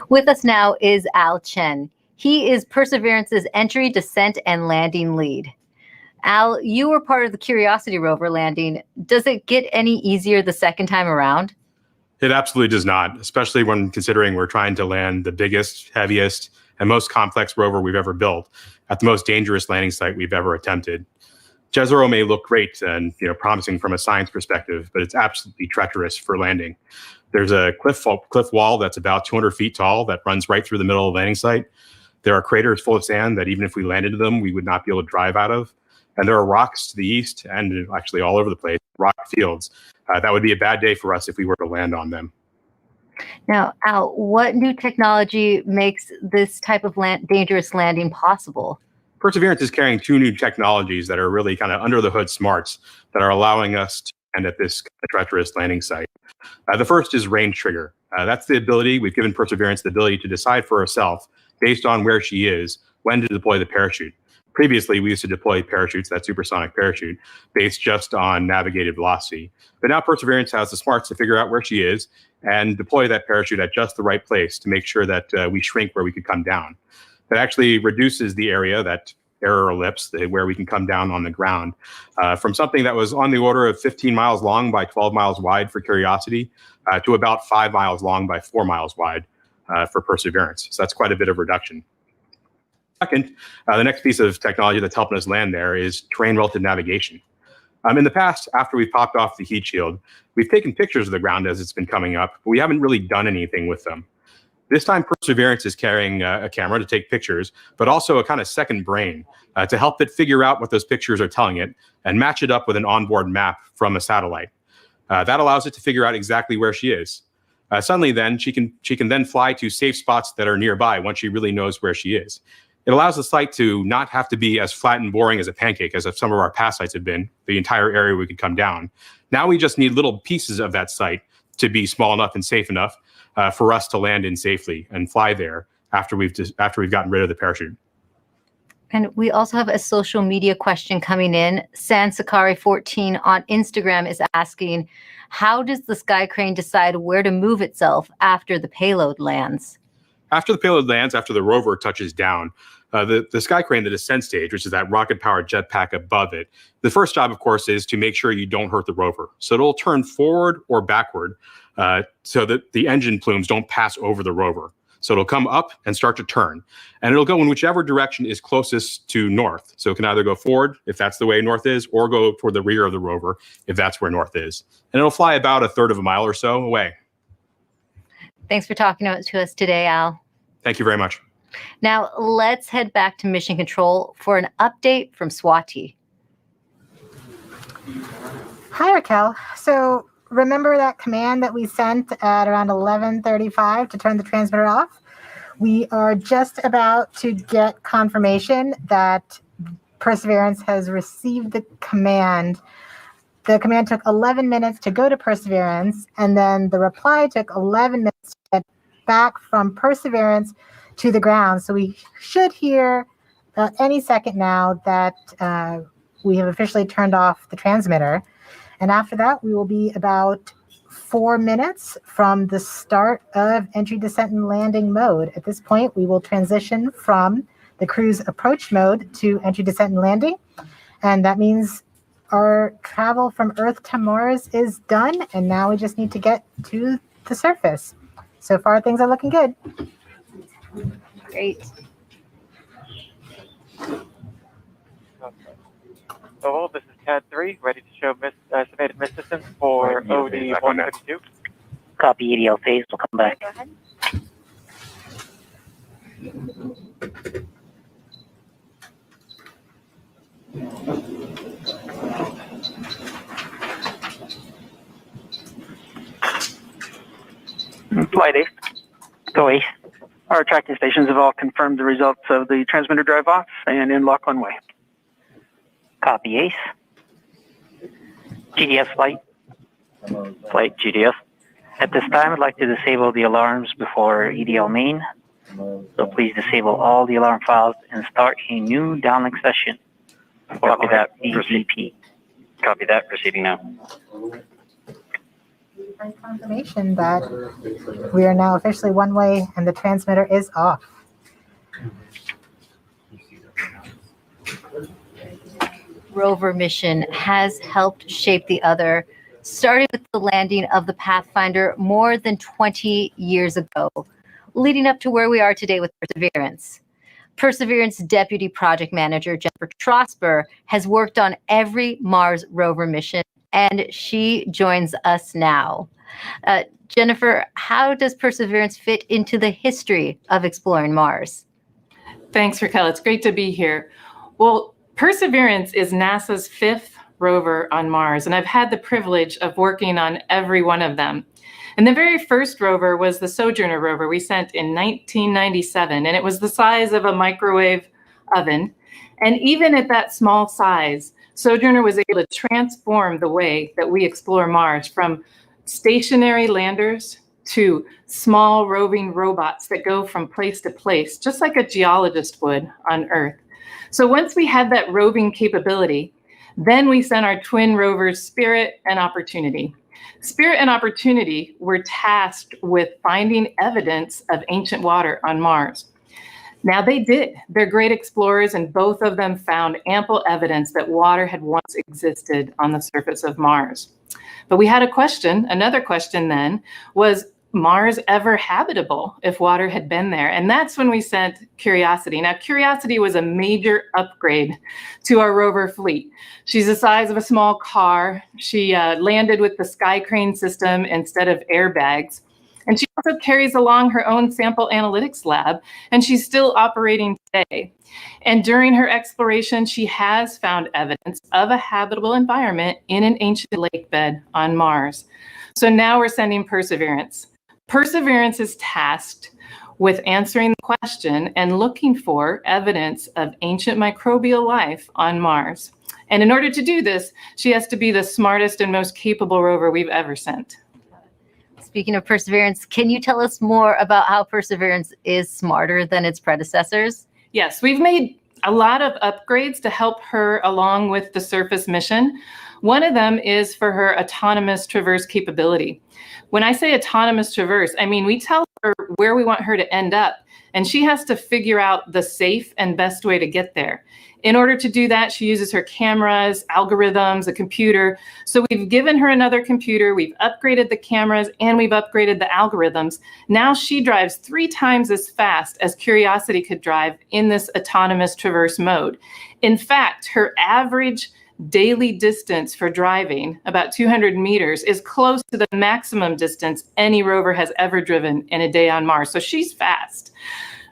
With us now is Al Chen. He is Perseverance's entry, descent, and landing lead. Al, you were part of the Curiosity rover landing. Does it get any easier the second time around? It absolutely does not, especially when considering we're trying to land the biggest, heaviest, and most complex rover we've ever built at the most dangerous landing site we've ever attempted. Jezero may look great and promising from a science perspective, but it's absolutely treacherous for landing. There's a cliff wall that's about 200 feet tall that runs right through the middle of the landing site. There are craters full of sand that even if we landed them, we would not be able to drive out of. And there are rocks to the east and actually all over the place, rock fields. That would be a bad day for us if we were to land on them. Now, Al, what new technology makes this type of dangerous landing possible? Perseverance is carrying two new technologies that are really kind of under the hood smarts that are allowing us to land at this treacherous landing site. The first is range trigger. That's the ability, we've given Perseverance the ability to decide for herself, based on where she is, when to deploy the parachute. Previously, we used to deploy parachutes, that supersonic parachute, based just on navigated velocity. But now Perseverance has the smarts to figure out where she is and deploy that parachute at just the right place to make sure that we shrink where we could come down. That actually reduces the area, that error ellipse, where we can come down on the ground, from something that was on the order of 15 miles long by 12 miles wide for Curiosity to about 5 miles long by 4 miles wide for Perseverance. So that's quite a bit of reduction. Second, the next piece of technology that's helping us land there is terrain relative navigation. In the past, after we've popped off the heat shield, we've taken pictures of the ground as it's been coming up, but we haven't really done anything with them. This time, Perseverance is carrying a camera to take pictures, but also a kind of second brain to help it figure out what those pictures are telling it and match it up with an onboard map from a satellite. That allows it to figure out exactly where she is. Suddenly, then, she can then fly to safe spots that are nearby once she really knows where she is. It allows the site to not have to be as flat and boring as a pancake as some of our past sites have been, the entire area we could come down. Now we just need little pieces of that site to be small enough and safe enough for us to land in safely and fly there after we've gotten rid of the parachute. And we also have a social media question coming in. Sansakari14 on Instagram is asking, how does the sky crane decide where to move itself after the payload lands? After the payload lands, after the rover touches down, the sky crane, the descent stage, which is that rocket-powered jetpack above it, the first job, of course, is to make sure you don't hurt the rover. So it'll turn forward or backward so that the engine plumes don't pass over the rover. So it'll come up and start to turn. And it'll go in whichever direction is closest to north. So it can either go forward, if that's the way north is, or go toward the rear of the rover, if that's where north is. And it'll fly about 1/3 of a mile or so away. Thanks for talking to us today, Al. Thank you very much. Now, let's head back to Mission Control for an update from Swati. Hi, Raquel. So remember that command that we sent at around 11:35 to turn the transmitter off? We are just about to get confirmation that Perseverance has received the command. The command took 11 minutes to go to Perseverance, and then the reply took 11 minutes to get back from Perseverance to the ground. So we should hear any second now that we have officially turned off the transmitter. And after that, we will be about 4 minutes from the start of entry, descent, and landing mode. At this point, we will transition from the cruise approach mode to entry, descent, and landing. And that means our travel from Earth to Mars is done, and now we just need to get to the surface. So far, things are looking good. Great. So this is CAD 3, ready to show estimated mist distance for OD 152. Copy EDL phase, we'll come back. Go ahead. Flight Ace. Go Ace. Our tracking stations have all confirmed the results of the transmitter drive off and in lock one way. Copy Ace. GDS flight. Flight GDS. At this time, I'd like to disable the alarms before EDL main. So please disable all the alarm files and start a new downlink session. Copy that. ECP. Copy that. Proceeding now. Confirmation that we are now officially one way and the transmitter is off. Rover mission has helped shape the other, starting with the landing of the Pathfinder more than 20 years ago, leading up to where we are today with Perseverance. Perseverance Deputy Project Manager Jennifer Trosper has worked on every Mars rover mission, and she joins us now. Jennifer, how does Perseverance fit into the history of exploring Mars? Thanks, Raquel. It's great to be here. Well, Perseverance is NASA's 5th rover on Mars, and I've had the privilege of working on every one of them. And the very first rover was the Sojourner rover we sent in 1997, and it was the size of a microwave oven. And even at that small size, Sojourner was able to transform the way that we explore Mars, from stationary landers to small roving robots that go from place to place, just like a geologist would on Earth. So once we had that roving capability, then we sent our twin rovers Spirit and Opportunity. Spirit and Opportunity were tasked with finding evidence of ancient water on Mars. Now they did. They're great explorers, and both of them found ample evidence that water had once existed on the surface of Mars. But we had a question. Another question then was, Mars ever habitable if water had been there? And that's when we sent Curiosity. Now, Curiosity was a major upgrade to our rover fleet. She's the size of a small car. She landed with the Sky Crane system instead of airbags. And she also carries along her own sample analytics lab, and she's still operating today. And during her exploration, she has found evidence of a habitable environment in an ancient lake bed on Mars. So now we're sending Perseverance. Perseverance is tasked with answering the question and looking for evidence of ancient microbial life on Mars. And in order to do this, she has to be the smartest and most capable rover we've ever sent. Speaking of Perseverance, can you tell us more about how Perseverance is smarter than its predecessors? Yes, we've made a lot of upgrades to help her along with the surface mission. One of them is for her autonomous traverse capability. When I say autonomous traverse, I mean we tell her where we want her to end up, and she has to figure out the safe and best way to get there. In order to do that, she uses her cameras, algorithms, a computer. So we've given her another computer, we've upgraded the cameras, and we've upgraded the algorithms. Now she drives 3 times as fast as Curiosity could drive in this autonomous traverse mode. In fact, her average daily distance for driving, about 200 meters, is close to the maximum distance any rover has ever driven in a day on Mars. So she's fast.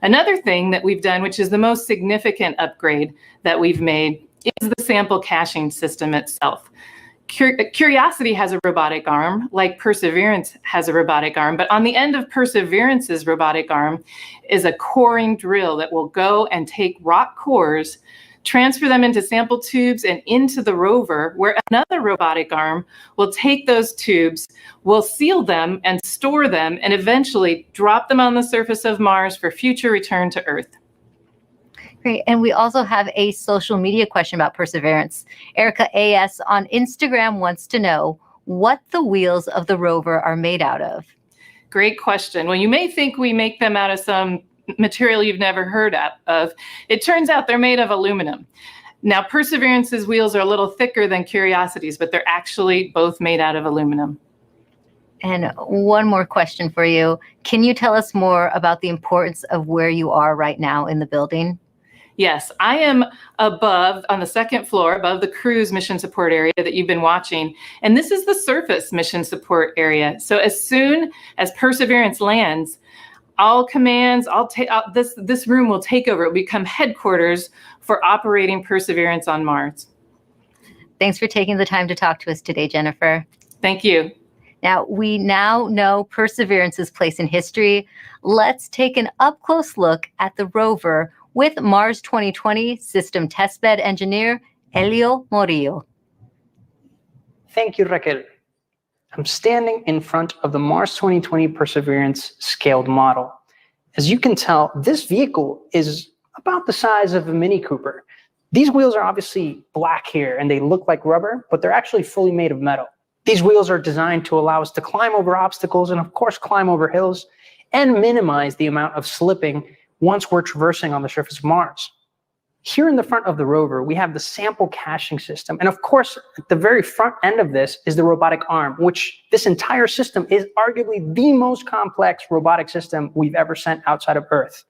Another thing that we've done, which is the most significant upgrade that we've made, is the sample caching system itself. Curiosity has a robotic arm, like Perseverance has a robotic arm, but on the end of Perseverance's robotic arm is a coring drill that will go and take rock cores, transfer them into sample tubes and into the rover, where another robotic arm will take those tubes, will seal them and store them, and eventually drop them on the surface of Mars for future return to Earth. Great. And we also have a social media question about Perseverance. Erica AS on Instagram wants to know what the wheels of the rover are made out of. Great question. Well, you may think we make them out of some material you've never heard of. It turns out they're made of aluminum. Now, Perseverance's wheels are a little thicker than Curiosity's, but they're actually both made out of aluminum. And one more question for you. Can you tell us more about the importance of where you are right now in the building? Yes, I am above, on the second floor, above the cruise mission support area that you've been watching. And this is the surface mission support area. So as soon as Perseverance lands, all commands, this room will take over. It will become headquarters for operating Perseverance on Mars. Thanks for taking the time to talk to us today, Jennifer. Thank you. Now, we now know Perseverance's place in history. Let's take an up-close look at the rover with Mars 2020 System Testbed Engineer, Elio Morillo. Thank you, Raquel. I'm standing in front of the Mars 2020 Perseverance scaled model. As you can tell, this vehicle is about the size of a Mini Cooper. These wheels are obviously black here and they look like rubber, but they're actually fully made of metal. These wheels are designed to allow us to climb over obstacles and of course climb over hills and minimize the amount of slipping once we're traversing on the surface of Mars. Here in the front of the rover, we have the sample caching system. And of course, at the very front end of this is the robotic arm, which this entire system is arguably the most complex robotic system we've ever sent outside of Earth.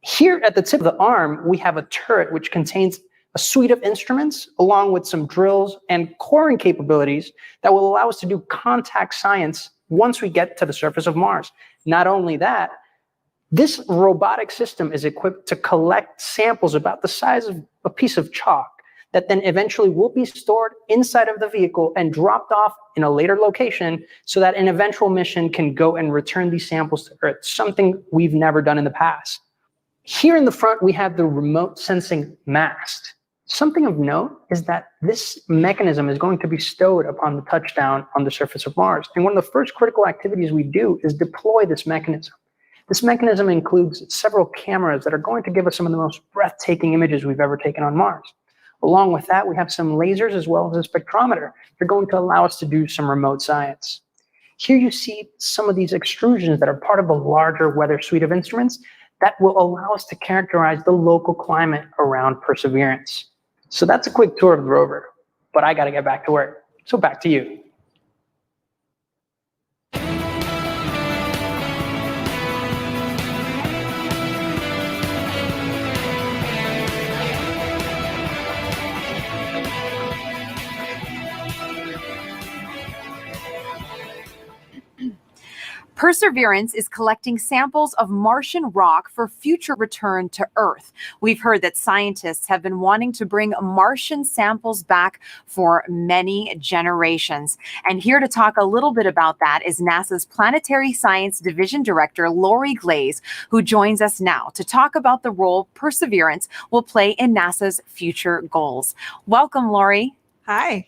Here at the tip of the arm, we have a turret which contains a suite of instruments along with some drills and coring capabilities that will allow us to do contact science once we get to the surface of Mars. Not only that, this robotic system is equipped to collect samples about the size of a piece of chalk that then eventually will be stored inside of the vehicle and dropped off in a later location so that an eventual mission can go and return these samples to Earth, something we've never done in the past. Here in the front, we have the remote sensing mast. Something of note is that this mechanism is going to be stowed upon the touchdown on the surface of Mars. And one of the first critical activities we do is deploy this mechanism. This mechanism includes several cameras that are going to give us some of the most breathtaking images we've ever taken on Mars. Along with that, we have some lasers as well as a spectrometer. They're going to allow us to do some remote science. Here you see some of these extrusions that are part of a larger weather suite of instruments that will allow us to characterize the local climate around Perseverance. So that's a quick tour of the rover, but I got to get back to work. So back to you. Perseverance is collecting samples of Martian rock for future return to Earth. We've heard that scientists have been wanting to bring Martian samples back for many generations. And here to talk a little bit about that is NASA's Planetary Science Division Director, Lori Glaze, who joins us now to talk about the role Perseverance will play in NASA's future goals. Welcome, Lori. Hi.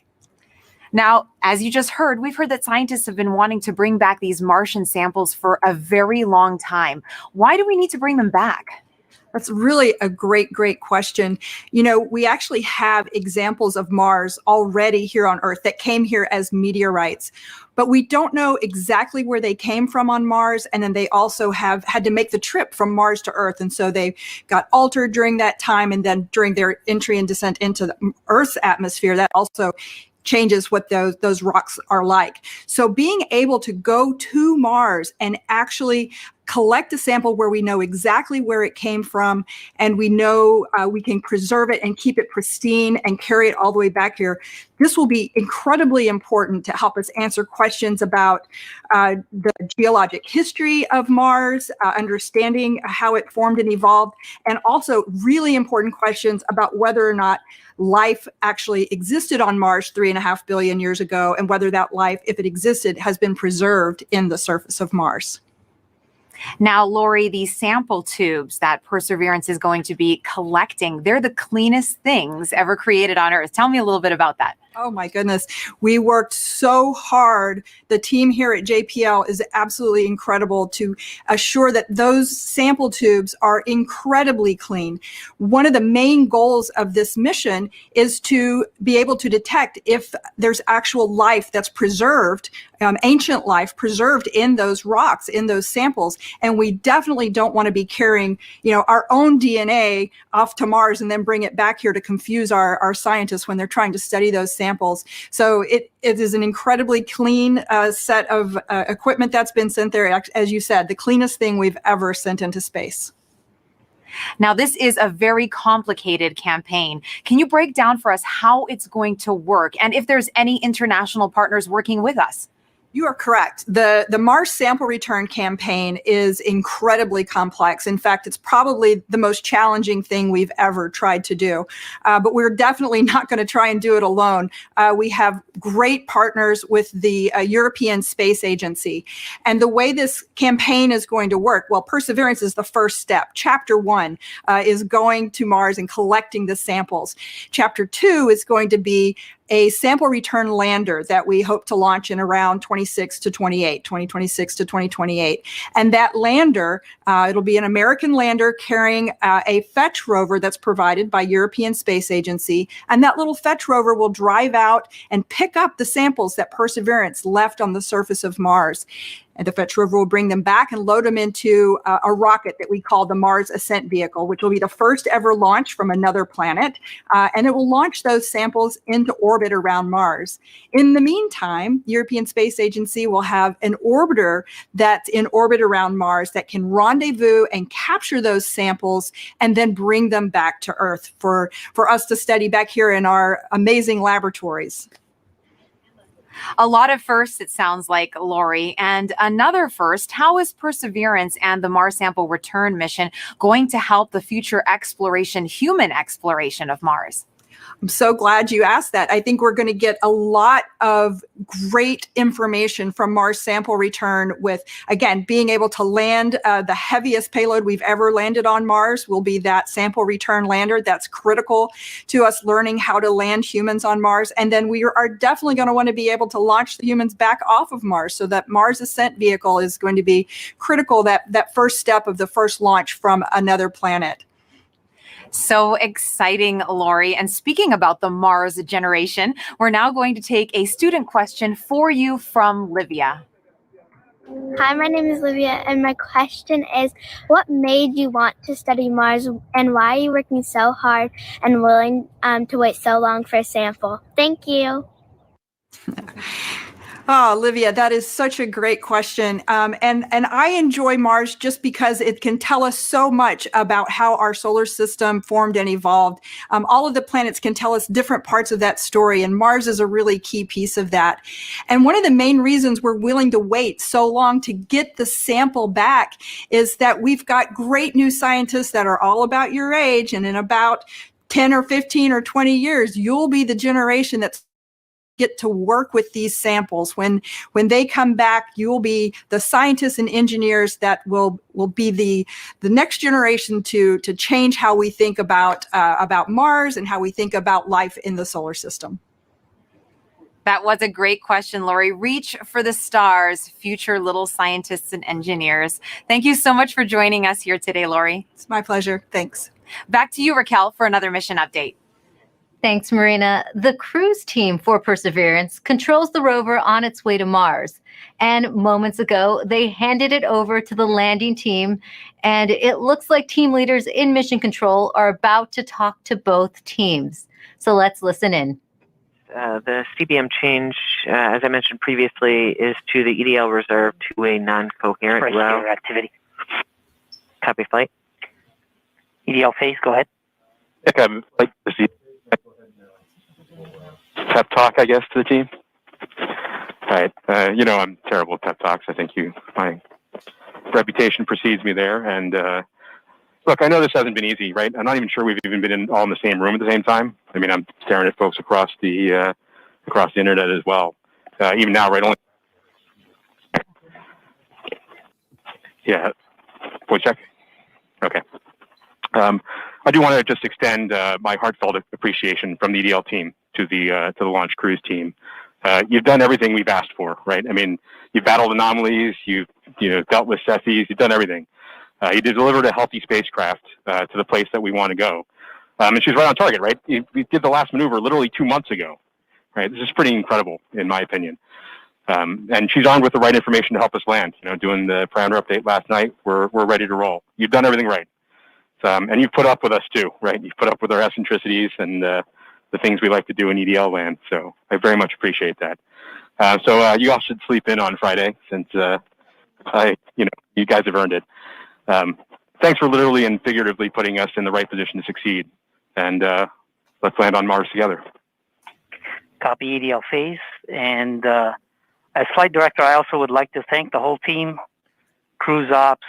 Now, as you just heard, we've heard that scientists have been wanting to bring back these Martian samples for a very long time. Why do we need to bring them back? That's really a great question. You know, we actually have examples of Mars already here on Earth that came here as meteorites, but we don't know exactly where they came from on Mars. And then they also have had to make the trip from Mars to Earth. And so they got altered during that time. And then during their entry and descent into the Earth's atmosphere, that also changes what those rocks are like. So being able to go to Mars and actually collect a sample where we know exactly where it came from, and we know we can preserve it and keep it pristine and carry it all the way back here. This will be incredibly important to help us answer questions about the geologic history of Mars, understanding how it formed and evolved, and also really important questions about whether or not life actually existed on Mars 3.5 billion years ago, and whether that life, if it existed, has been preserved in the surface of Mars. Now, Lori, these sample tubes that Perseverance is going to be collecting, they're the cleanest things ever created on Earth. Tell me a little bit about that. Oh my goodness. We worked so hard. The team here at JPL is absolutely incredible to assure that those sample tubes are incredibly clean. One of the main goals of this mission is to be able to detect if there's actual life that's preserved, ancient life preserved in those rocks, in those samples. And we definitely don't want to be carrying, our own DNA off to Mars and then bring it back here to confuse our scientists when they're trying to study those samples. So it is an incredibly clean set of equipment that's been sent there. As you said, the cleanest thing we've ever sent into space. Now, this is a very complicated campaign. Can you break down for us how it's going to work and if there's any international partners working with us? You are correct. The Mars sample return campaign is incredibly complex. In fact, it's probably the most challenging thing we've ever tried to do. But we're definitely not going to try and do it alone. We have great partners with the European Space Agency. And the way this campaign is going to work, well, Perseverance is the first step. Chapter 1 is going to Mars and collecting the samples. Chapter 2 is going to be a sample return lander that we hope to launch in around 2026 to 2028. And that lander, it'll be an American lander carrying a fetch rover that's provided by European Space Agency. And that little fetch rover will drive out and pick up the samples that Perseverance left on the surface of Mars. And the fetch rover will bring them back and load them into a rocket that we call the Mars Ascent Vehicle, which will be the first ever launch from another planet. And it will launch those samples into orbit around Mars. In the meantime, the European Space Agency will have an orbiter that's in orbit around Mars that can rendezvous and capture those samples and then bring them back to Earth for us to study back here in our amazing laboratories. A lot of firsts, it sounds like, Lori. And another first, how is Perseverance and the Mars sample return mission going to help the future human exploration of Mars? I'm so glad you asked that. I think we're going to get a lot of great information from Mars sample return with, again, being able to land the heaviest payload we've ever landed on Mars will be that sample return lander. That's critical to us learning how to land humans on Mars. And then we are definitely going to want to be able to launch the humans back off of Mars. So that Mars Ascent Vehicle is going to be critical, that first step of the first launch from another planet. So exciting, Lori. And speaking about the Mars generation, we're now going to take a student question for you from Livia. Hi, my name is Livia, and my question is, what made you want to study Mars, and why are you working so hard and willing to wait so long for a sample? Thank you. Oh, Olivia, that is such a great question. And I enjoy Mars just because it can tell us so much about how our solar system formed and evolved. All of the planets can tell us different parts of that story, and Mars is a really key piece of that. And one of the main reasons we're willing to wait so long to get the sample back is that we've got great new scientists that are all about your age, and in about 10 or 15 or 20 years, you'll be the generation that's get to work with these samples. When they come back, you will be the scientists and engineers that will be the next generation to change how we think about Mars and how we think about life in the solar system. That was a great question, Lori. Reach for the stars, future little scientists and engineers. Thank you so much for joining us here today, Lori. It's my pleasure. Thanks. Back to you, Raquel, for another mission update. Thanks, Marina. The cruise team for Perseverance controls the rover on its way to Mars. And moments ago, they handed it over to the landing team. And it looks like team leaders in mission control are about to talk to both teams. So let's listen in. The CBM change, as I mentioned previously, is to the EDL reserve to a non-coherent route. Activity. Copy flight. EDL phase, go ahead. I'd like to see pep talk, I guess, to the team. All right. I'm terrible at pep talks. I think my reputation precedes me there. And look, I know this hasn't been easy, right? I'm not even sure we've even been all in the same room at the same time. I mean, I'm staring at folks across the internet as well. Even now, right? Yeah. Voice check. Okay. I do want to just extend my heartfelt appreciation from the EDL team to the launch cruise team. You've done everything we've asked for, right? I mean, you've battled anomalies, you've dealt with Cephis, you've done everything. You delivered a healthy spacecraft to the place that we want to go, and she's right on target, right? We did the last maneuver literally 2 months ago, right? This is pretty incredible, in my opinion. And she's armed with the right information to help us land. Doing the parameter update last night, we're ready to roll. You've done everything right. And you've put up with us too, right? You've put up with our eccentricities and the things we like to do in EDL land. So I very much appreciate that. So you all should sleep in on Friday since you guys have earned it. Thanks for literally and figuratively putting us in the right position to succeed. And let's land on Mars together. Copy EDL phase. And as flight director, I also would like to thank the whole team, cruise ops,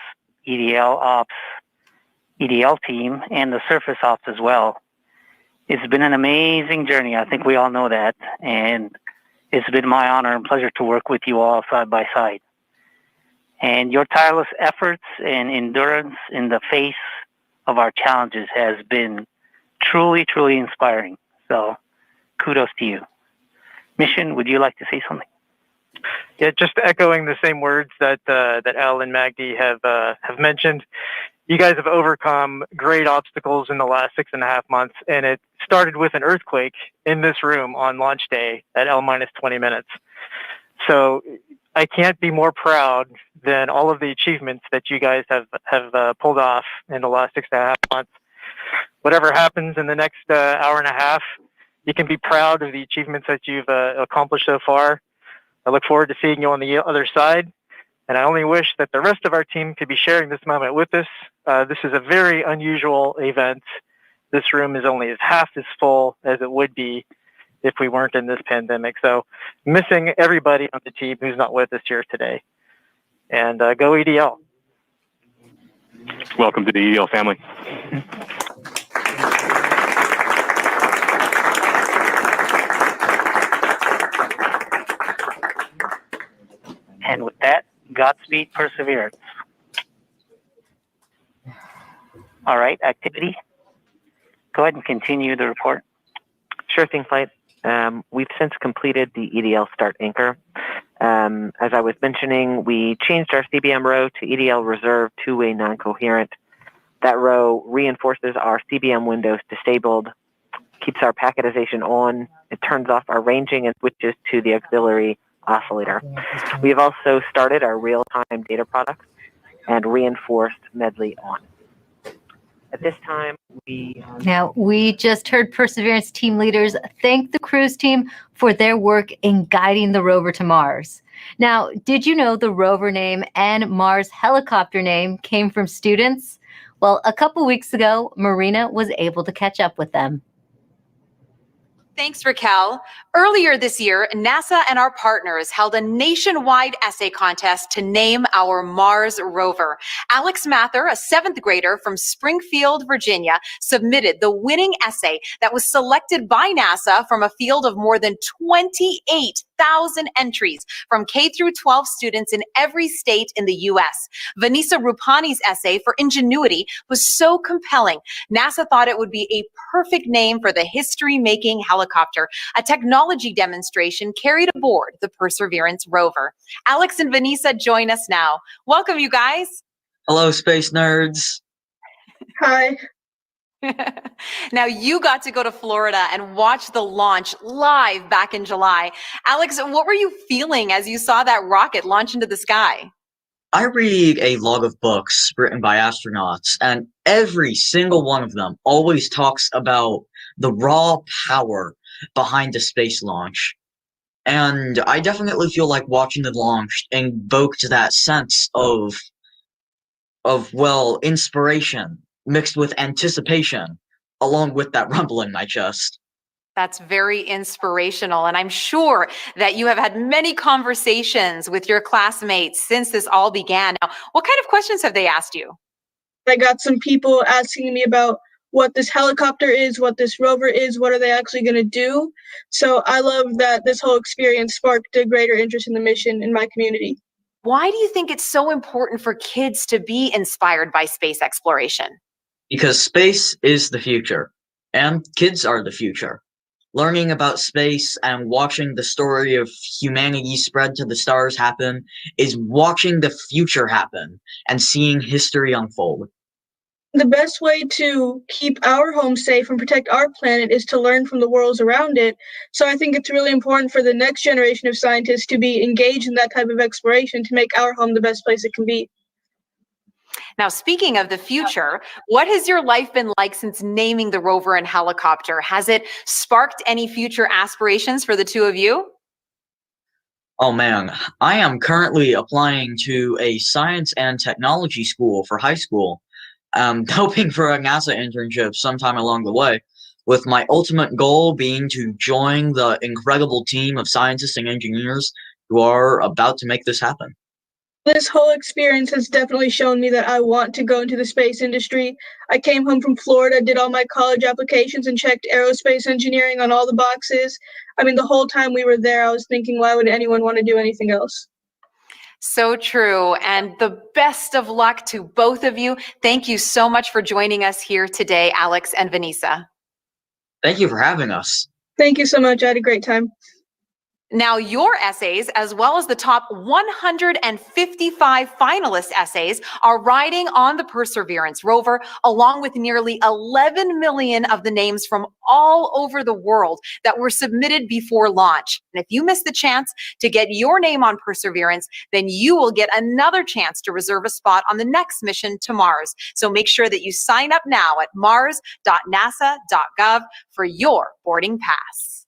EDL ops, EDL team, and the surface ops as well. It's been an amazing journey. I think we all know that. And it's been my honor and pleasure to work with you all side by side. And your tireless efforts and endurance in the face of our challenges has been truly, truly inspiring. So kudos to you. Mission, would you like to say something? Yeah, just echoing the same words that Al and Magdi have mentioned. You guys have overcome great obstacles in the last 6.5 months, and it started with an earthquake in this room on launch day at L-20 minutes. So I can't be more proud than all of the achievements that you guys have pulled off in the last 6.5 months. Whatever happens in the next hour and a half, you can be proud of the achievements that you've accomplished so far. I look forward to seeing you on the other side. And I only wish that the rest of our team could be sharing this moment with us. This is a very unusual event. This room is only half as full as it would be if we weren't in this pandemic. So missing everybody on the team who's not with us here today. And go EDL. Welcome to the EDL family. And with that, Godspeed Perseverance. All right, activity. Go ahead and continue the report. Sure thing, Flight. We've since completed the EDL start anchor. As I was mentioning, we changed our CBM row to EDL reserve two-way non-coherent. That row reinforces our CBM windows disabled, keeps our packetization on, it turns off our ranging and switches to the auxiliary oscillator. We have also started our real-time data products and reinforced Medley on. At this time, we just heard Perseverance team leaders thank the cruise team for their work in guiding the rover to Mars. Now, did you know the rover name and Mars helicopter name came from students? Well, a couple weeks ago, Marina was able to catch up with them. Thanks, Raquel. Earlier this year, NASA and our partners held a nationwide essay contest to name our Mars rover. Alex Mather, a 7th grader from Springfield, Virginia, submitted the winning essay that was selected by NASA from a field of more than 28,000 entries from K through 12 students in every state in the U.S. Vanessa Rupani's essay for Ingenuity was so compelling, NASA thought it would be a perfect name for the history-making helicopter, a technology demonstration carried aboard the Perseverance rover. Alex and Vanessa join us now. Welcome, you guys. Hello, space nerds. Hi. Now, you got to go to Florida and watch the launch live back in July. Alex, what were you feeling as you saw that rocket launch into the sky? I read a log of books written by astronauts, and every single one of them always talks about the raw power behind the space launch. And I definitely feel like watching the launch invoked that sense of of, well, inspiration mixed with anticipation, along with that rumble in my chest. That's very inspirational. And I'm sure that you have had many conversations with your classmates since this all began. Now, what kind of questions have they asked you? I got some people asking me about what this helicopter is, what this rover is, what are they actually going to do. So I love that this whole experience sparked a greater interest in the mission in my community. Why do you think it's so important for kids to be inspired by space exploration? Because space is the future, and kids are the future. Learning about space and watching the story of humanity spread to the stars happen is watching the future happen and seeing history unfold. The best way to keep our home safe and protect our planet is to learn from the worlds around it. So I think it's really important for the next generation of scientists to be engaged in that type of exploration to make our home the best place it can be. Now, speaking of the future, what has your life been like since naming the rover and helicopter? Has it sparked any future aspirations for the two of you? Oh man, I am currently applying to a science and technology school for high school. Hoping for a NASA internship sometime along the way, with my ultimate goal being to join the incredible team of scientists and engineers who are about to make this happen. This whole experience has definitely shown me that I want to go into the space industry. I came home from Florida, did all my college applications, and checked aerospace engineering on all the boxes. I mean, the whole time we were there, I was thinking, why would anyone want to do anything else? So true. And the best of luck to both of you. Thank you so much for joining us here today, Alex and Vanessa. Thank you for having us. Thank you so much. I had a great time. Now, your essays, as well as the top 155 finalist essays, are riding on the Perseverance rover, along with nearly 11 million of the names from all over the world that were submitted before launch. And if you miss the chance to get your name on Perseverance, then you will get another chance to reserve a spot on the next mission to Mars. So make sure that you sign up now at mars.nasa.gov for your boarding pass.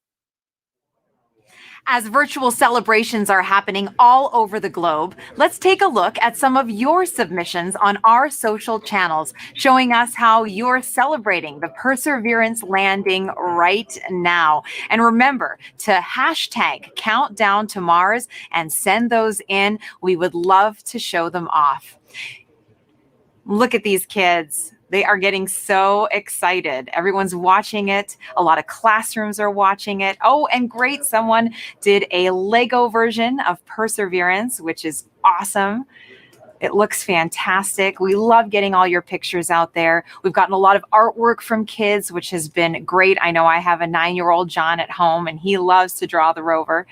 As virtual celebrations are happening all over the globe, let's take a look at some of your submissions on our social channels, showing us how you're celebrating the Perseverance landing right now. And remember to hashtag countdown to Mars and send those in. We would love to show them off. Look at these kids. They are getting so excited. Everyone's watching it. A lot of classrooms are watching it. Oh, and great. Someone did a Lego version of Perseverance, which is awesome. It looks fantastic. We love getting all your pictures out there. We've gotten a lot of artwork from kids, which has been great. I know I have a 9-year-old John at home, and he loves to draw the rover.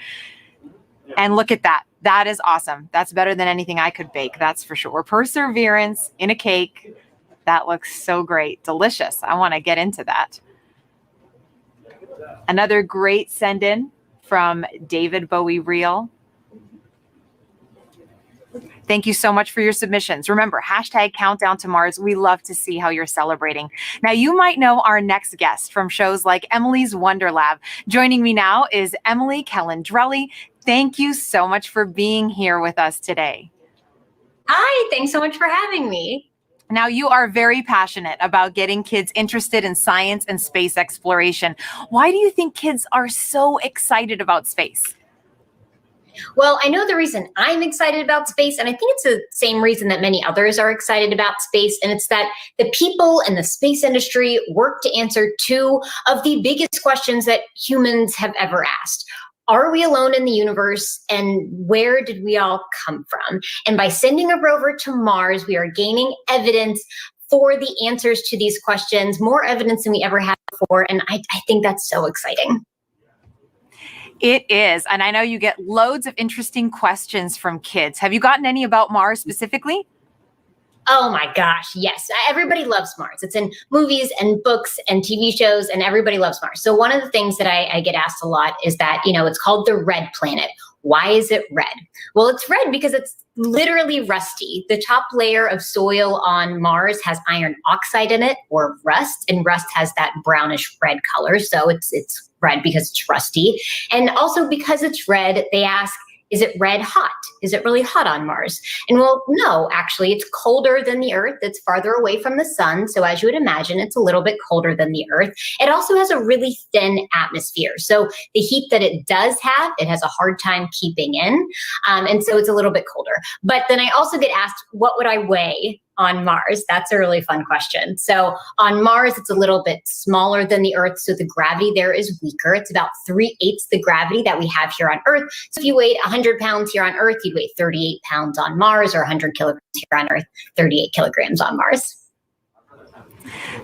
And look at that. That is awesome. That's better than anything I could bake, that's for sure. Perseverance in a cake. That looks so great. Delicious. I want to get into that. Another great send-in from David Bowie Reel. Thank you so much for your submissions. Remember, hashtag countdown to Mars. We love to see how you're celebrating. Now, you might know our next guest from shows like Emily's Wonder Lab. Joining me now is Emily Calandrelli. Thank you so much for being here with us today. Hi, thanks so much for having me. Now, you are very passionate about getting kids interested in science and space exploration. Why do you think kids are so excited about space? Well, I know the reason I'm excited about space, and I think it's the same reason that many others are excited about space, and it's that the people in the space industry work to answer two of the biggest questions that humans have ever asked. Are we alone in the universe, and where did we all come from? And by sending a rover to Mars, we are gaining evidence for the answers to these questions, more evidence than we ever had before, and I think that's so exciting. It is, and I know you get loads of interesting questions from kids. Have you gotten any about Mars specifically? Oh my gosh, yes. Everybody loves Mars. It's in movies and books and TV shows, and everybody loves Mars. So one of the things that I get asked a lot is that, it's called the red planet. Why is it red? Well, it's red because it's literally rusty. The top layer of soil on Mars has iron oxide in it, or rust, and rust has that brownish red color. So it's red because it's rusty. And also because it's red, they ask, Is it red hot? Is it really hot on Mars? And well, no, actually, it's colder than the Earth. It's farther away from the sun. So as you would imagine, it's a little bit colder than the Earth. It also has a really thin atmosphere. So the heat that it does have, it has a hard time keeping in. And so it's a little bit colder. But then I also get asked, what would I weigh on Mars? That's a really fun question. So on Mars, it's a little bit smaller than the Earth, so the gravity there is weaker. It's about 3/8 the gravity that we have here on Earth. So if you weighed 100 pounds here on Earth, you'd weigh 38 pounds on Mars, or 100 kilograms here on Earth, 38 kilograms on Mars.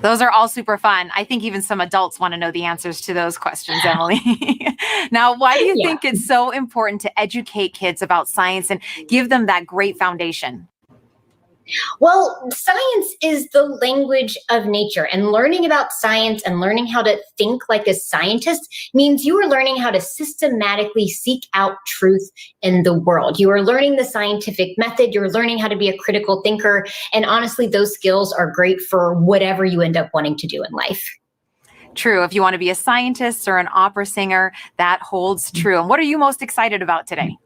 Those are all super fun. I think even some adults want to know the answers to those questions, Emily. Now, why do you think it's so important to educate kids about science and give them that great foundation? Well, science is the language of nature, and learning about science and learning how to think like a scientist means you are learning how to systematically seek out truth in the world. You are learning the scientific method, you're learning how to be a critical thinker, and honestly, those skills are great for whatever you end up wanting to do in life. True. If you want to be a scientist or an opera singer, that holds true. And what are you most excited about today?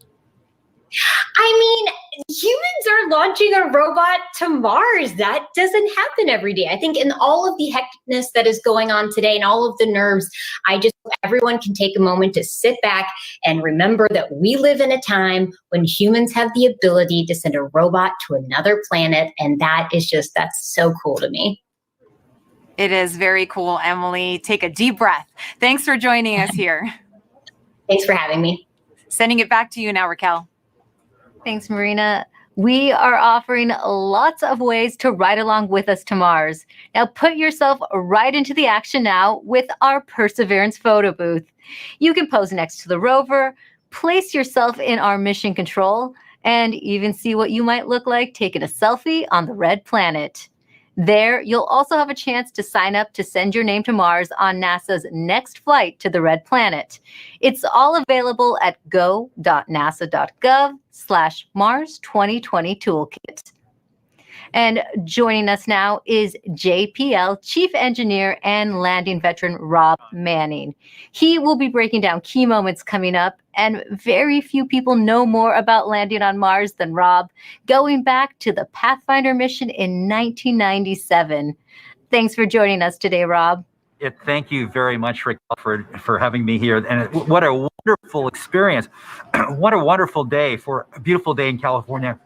I mean, humans are launching a robot to Mars. That doesn't happen every day. I think in all of the hecticness that is going on today and all of the nerves, I just hope everyone can take a moment to sit back and remember that we live in a time when humans have the ability to send a robot to another planet. And that's so cool to me. It is very cool, Emily. Take a deep breath. Thanks for joining us here. Thanks for having me. Sending it back to you now, Raquel. Thanks, Marina. We are offering lots of ways to ride along with us to Mars. Now put yourself right into the action now with our Perseverance photo booth. You can pose next to the rover, place yourself in our mission control, and even see what you might look like taking a selfie on the red planet. There, you'll also have a chance to sign up to send your name to Mars on NASA's next flight to the red planet. It's all available at go.nasa.gov/Mars 2020 Toolkit. And joining us now is JPL Chief Engineer and landing veteran Rob Manning. He will be breaking down key moments coming up, and very few people know more about landing on Mars than Rob, going back to the Pathfinder mission in 1997. Thanks for joining us today, Rob. Thank you very much, Rick, for having me here. And what a wonderful experience. What a wonderful day for a beautiful day in California.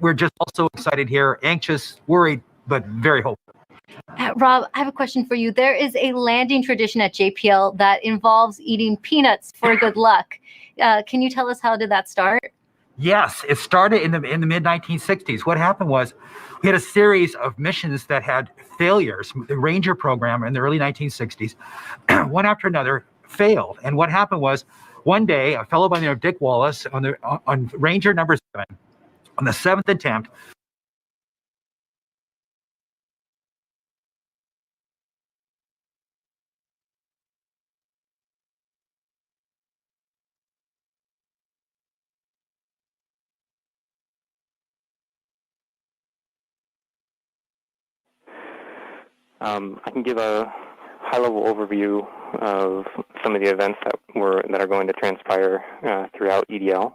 We're just also excited here, anxious, worried, but very hopeful. Rob, I have a question for you. There is a landing tradition at JPL that involves eating peanuts for good luck. Can you tell us how did that start? Yes, it started in the mid-1960s. What happened was we had a series of missions that had failures. The Ranger program in the early 1960s, one after another, failed. And what happened was one day, a fellow by the name of Dick Wallace on Ranger number 7, on the 7th attempt, I can give a high-level overview of some of the events that are going to transpire throughout EDL.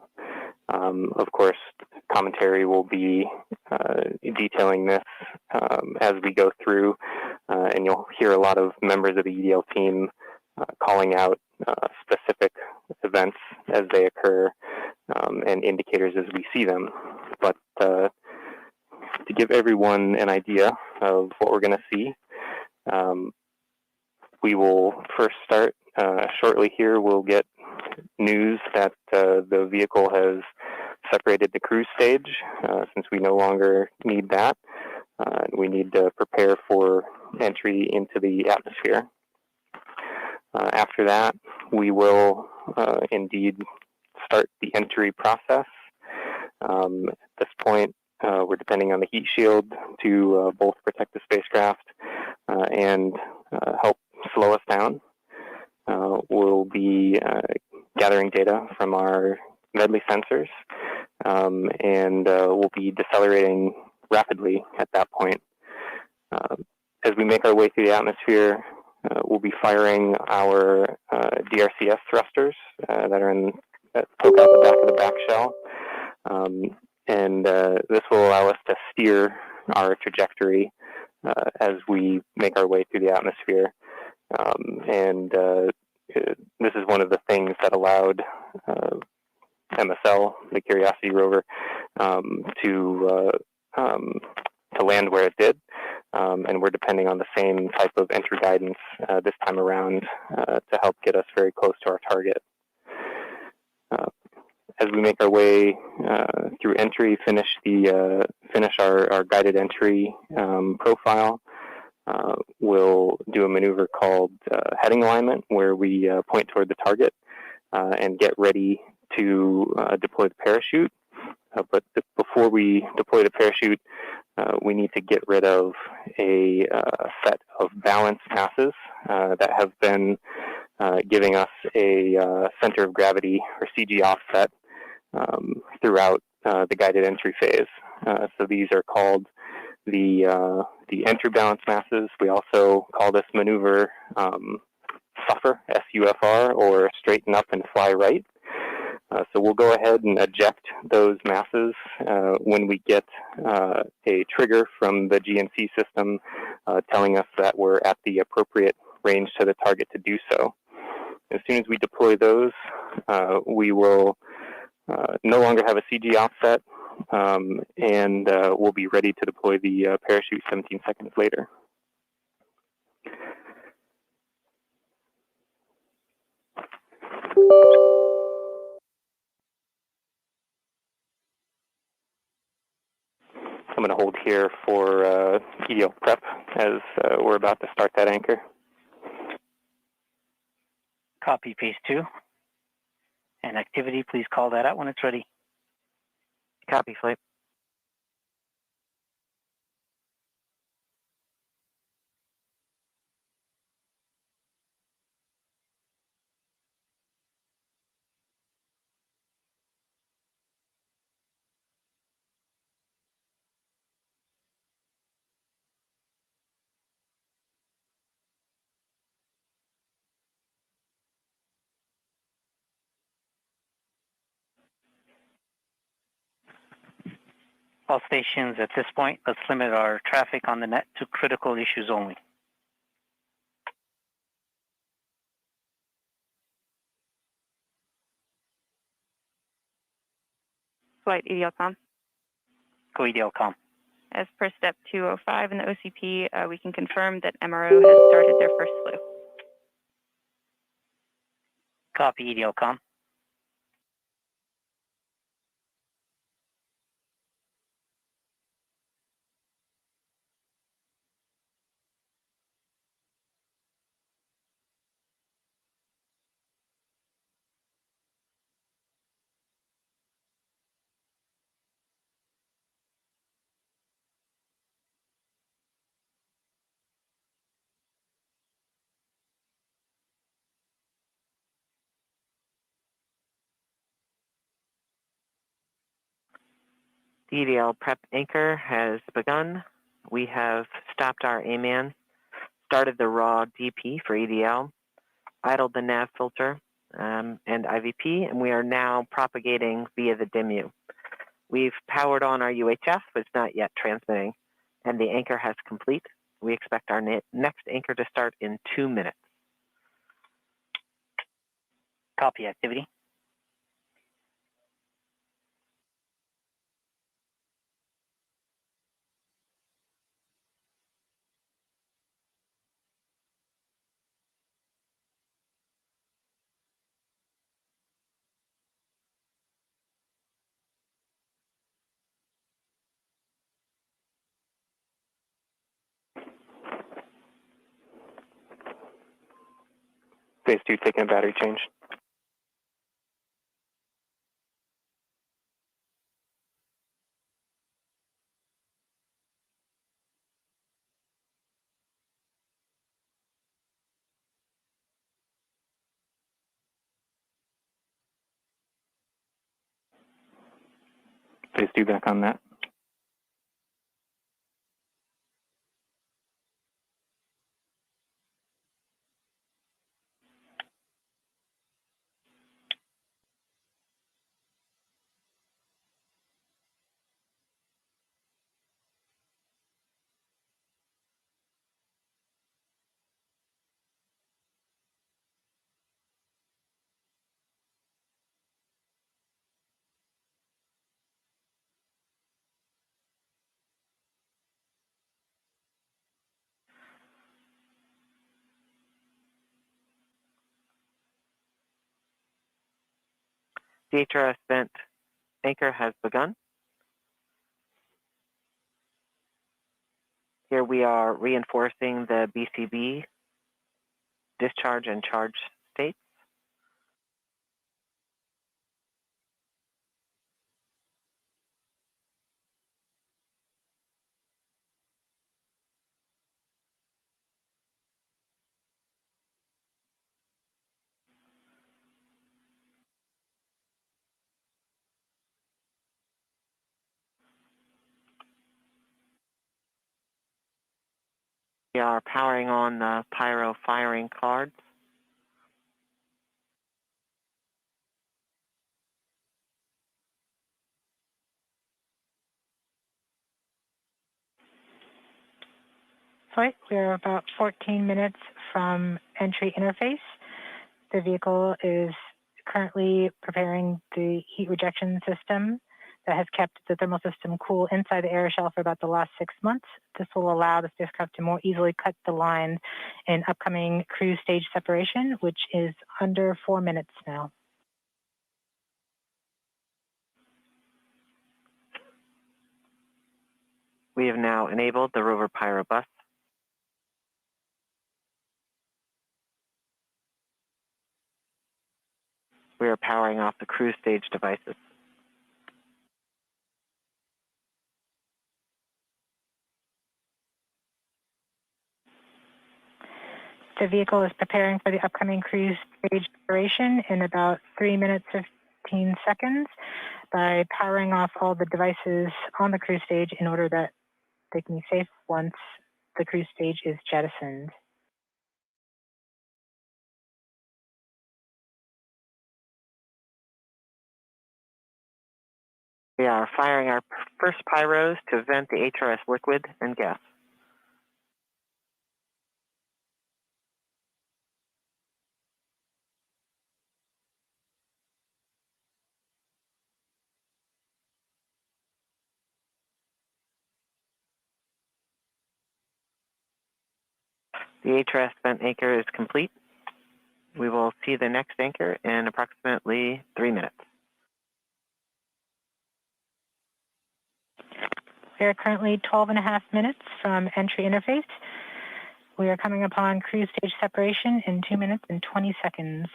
Of course, commentary will be detailing this as we go through, and you'll hear a lot of members of the EDL team calling out specific events as they occur and indicators as we see them. But to give everyone an idea of what we're going to see, we will first start shortly here. We'll get news that the vehicle has separated the cruise stage since we no longer need that. We need to prepare for entry into the atmosphere. After that, we will indeed start the entry process. At this point, we're depending on the heat shield to both protect the spacecraft and help slow us down. We'll be gathering data from our Medley sensors, and we'll be decelerating rapidly at that point. As we make our way through the atmosphere, we'll be firing our DRCS thrusters that are in poke out the back of the back shell. And this will allow us to steer our trajectory as we make our way through the atmosphere. This is one of the things that allowed MSL, the Curiosity rover, to land where it did. And we're depending on the same type of entry guidance this time around to help get us very close to our target. As we make our way through entry, finish our guided entry profile, we'll do a maneuver called heading alignment, where we point toward the target and get ready to deploy the parachute. But before we deploy the parachute, we need to get rid of a set of balance masses that have been giving us a center of gravity, or CG offset, throughout the guided entry phase. So these are called the entry balance masses. We also call this maneuver SUFR, S-U-F-R, or straighten up and fly right. So we'll go ahead and eject those masses when we get a trigger from the GNC system telling us that we're at the appropriate range to the target to do so. As soon as we deploy those, we will no longer have a CG offset, and we'll be ready to deploy the parachute 17 seconds later. I'm going to hold here for EDL prep as we're about to start that anchor. Copy phase 2. And activity, please call that out when it's ready. Copy flight. All stations at this point, let's limit our traffic on the net to critical issues only. Flight EDLCOM. Go EDLCOM. As per step 205 in the OCP, we can confirm that MRO has started their first slew. Copy EDLCOM. The EDL prep anchor has begun. We have stopped our AMAN, started the raw DP for EDL, idled the nav filter and IVP, and we are now propagating via the DIMU. We've powered on our UHF, but it's not yet transmitting, and the anchor has complete. We expect our next anchor to start in 2 minutes. Copy activity. Phase 2 taking a battery change. Phase 2 back on that. The HRS vent anchor has begun. Here we are reinforcing the BCB discharge and charge states. We are powering on the pyro firing cards. Flight, we're about 14 minutes from entry interface. The vehicle is currently preparing the heat rejection system that has kept the thermal system cool inside the air shell for about the last 6 months. This will allow the spacecraft to more easily cut the line in upcoming cruise stage separation, which is under 4 minutes now. We have now enabled the Rover Pyro bus. We are powering off the cruise stage devices. The vehicle is preparing for the upcoming cruise stage separation in about 3 minutes, 15 seconds by powering off all the devices on the cruise stage in order that they can be safe once the cruise stage is jettisoned. We are firing our first pyros to vent the HRS liquid and gas. The HRS vent anchor is complete. We will see the next anchor in approximately 3 minutes. We are currently 12.5 minutes from entry interface. We are coming upon cruise stage separation in 2 minutes and 20 seconds.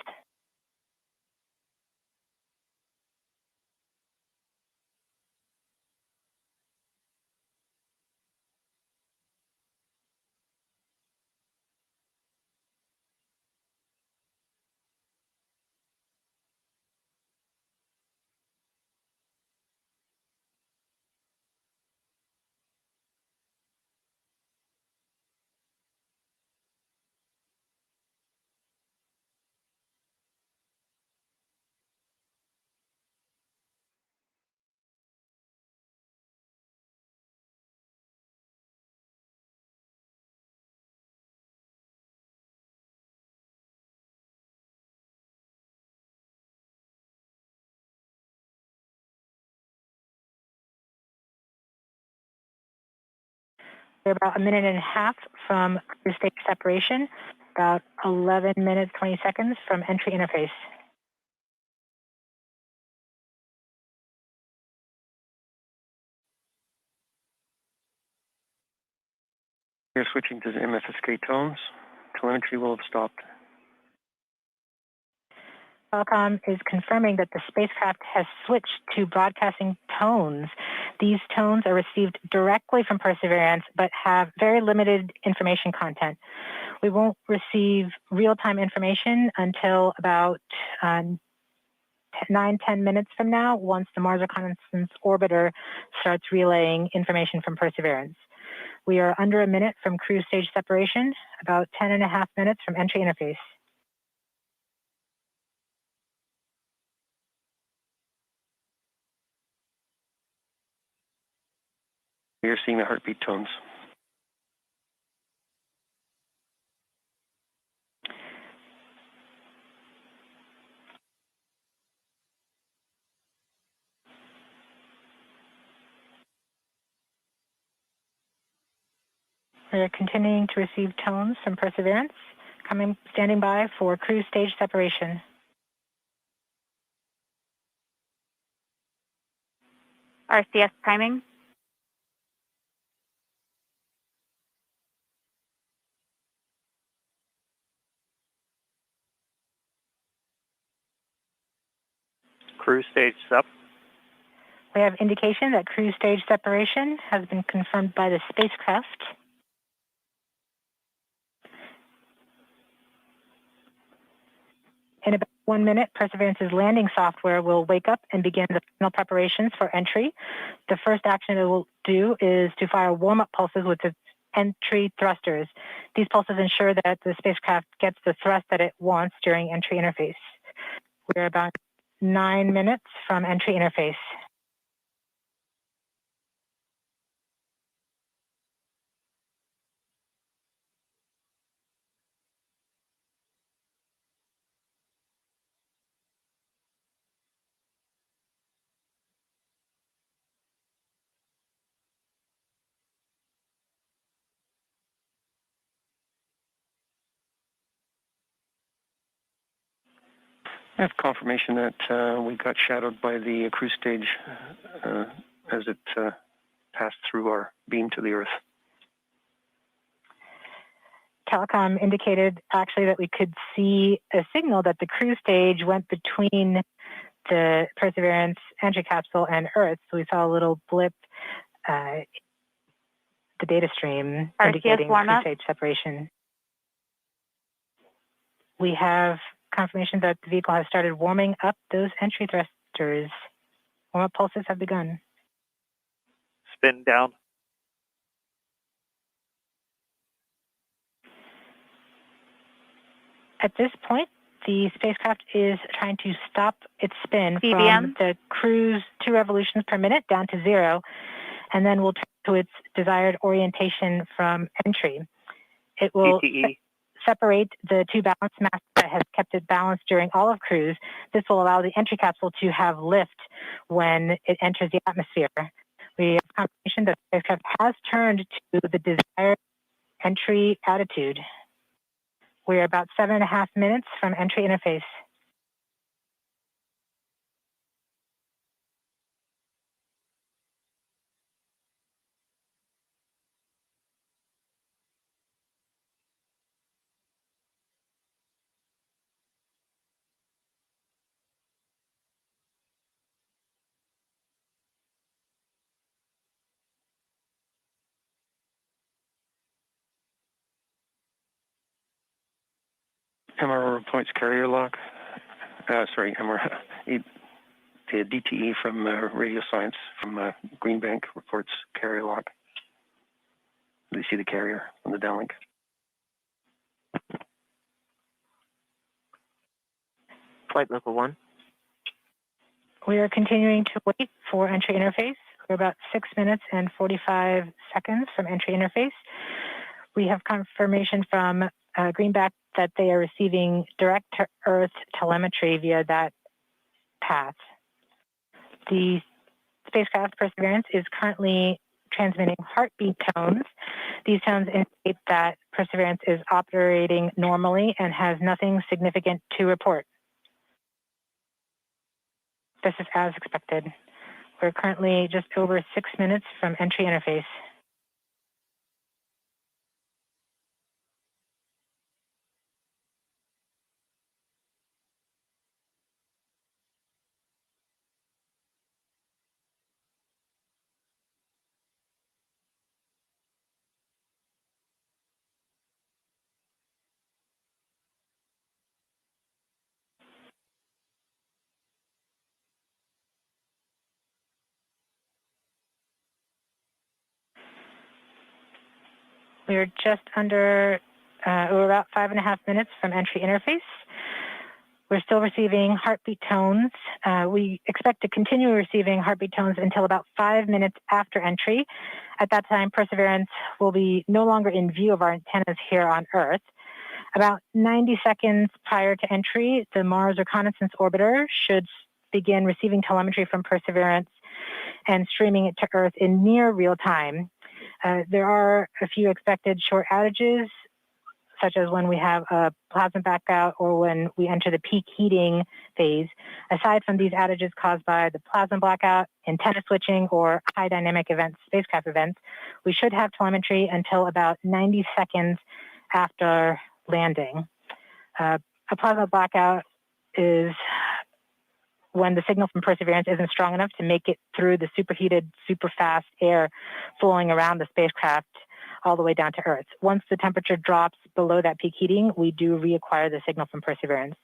We're about 1.5 minutes from cruise stage separation, about 11 minutes, 20 seconds from entry interface. We are switching to the MFSK tones. Telemetry will have stopped. Qualcomm is confirming that the spacecraft has switched to broadcasting tones. These tones are received directly from Perseverance, but have very limited information content. We won't receive real-time information until about 9-10 minutes from now, once the Mars Reconnaissance Orbiter starts relaying information from Perseverance. We are under 1 minute from cruise stage separation, about 10.5 minutes from entry interface. We are seeing the heartbeat tones. We are continuing to receive tones from Perseverance, standing by for cruise stage separation. RCS priming. Cruise stage up. We have indication that cruise stage separation has been confirmed by the spacecraft. In about 1 minute, Perseverance's landing software will wake up and begin the final preparations for entry. The first action it will do is to fire warm-up pulses with its entry thrusters. These pulses ensure that the spacecraft gets the thrust that it wants during entry interface. We're about 9 minutes from entry interface. I have confirmation that we got shadowed by the cruise stage as it passed through our beam to the Earth. Telecom indicated actually that we could see a signal that the cruise stage went between the Perseverance entry capsule and Earth. So we saw a little blip, the data stream indicating cruise stage separation. We have confirmation that the vehicle has started warming up those entry thrusters. Warm-up pulses have begun. Spin down. At this point, the spacecraft is trying to stop its spin CBM. from the cruise 2 revolutions per minute down to 0, and then will turn to its desired orientation from entry. It will separate the 2 balance masses that has kept it balanced during all of cruise. This will allow the entry capsule to have lift when it enters the atmosphere. We have confirmation that the spacecraft has turned to the desired entry attitude. We're about 7.5 minutes from entry interface. MRO reports carrier lock. MRO. The DTE from Radio Science from Green Bank reports carrier lock. Do you see the carrier on the downlink? Flight level 1. We are continuing to wait for entry interface. We're about 6 minutes and 45 seconds from entry interface. We have confirmation from Greenback that they are receiving direct to Earth telemetry via that path. The spacecraft Perseverance is currently transmitting heartbeat tones. These tones indicate that Perseverance is operating normally and has nothing significant to report. This is as expected. We're currently just over 6 minutes from entry interface. We're just under, we're about 5.5 minutes from entry interface. We're still receiving heartbeat tones. We expect to continue receiving heartbeat tones until about 5 minutes after entry. At that time, Perseverance will be no longer in view of our antennas here on Earth. About 90 seconds prior to entry, the Mars Reconnaissance Orbiter should begin receiving telemetry from Perseverance and streaming it to Earth in near real time. There are a few expected short outages, such as when we have a plasma blackout or when we enter the peak heating phase. Aside from these outages caused by the plasma blackout, antenna switching, or high dynamic events, spacecraft events, we should have telemetry until about 90 seconds after landing. A plasma blackout is when the signal from Perseverance isn't strong enough to make it through the superheated, super fast air flowing around the spacecraft all the way down to Earth. Once the temperature drops below that peak heating, we do reacquire the signal from Perseverance.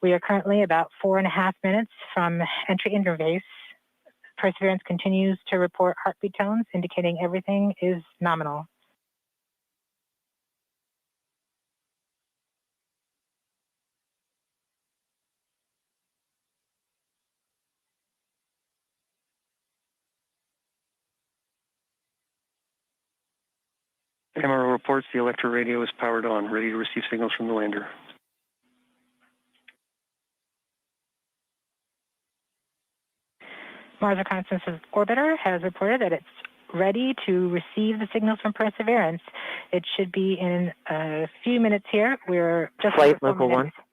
We are currently about 4.5 minutes from entry interface. Perseverance continues to report heartbeat tones, indicating everything is nominal. MRO reports the electro radio is powered on, ready to receive signals from the lander. Mars Reconnaissance Orbiter has reported that it's ready to receive the signals from Perseverance. It should be in a few minutes here. We're just Flight over 4 level minutes 1.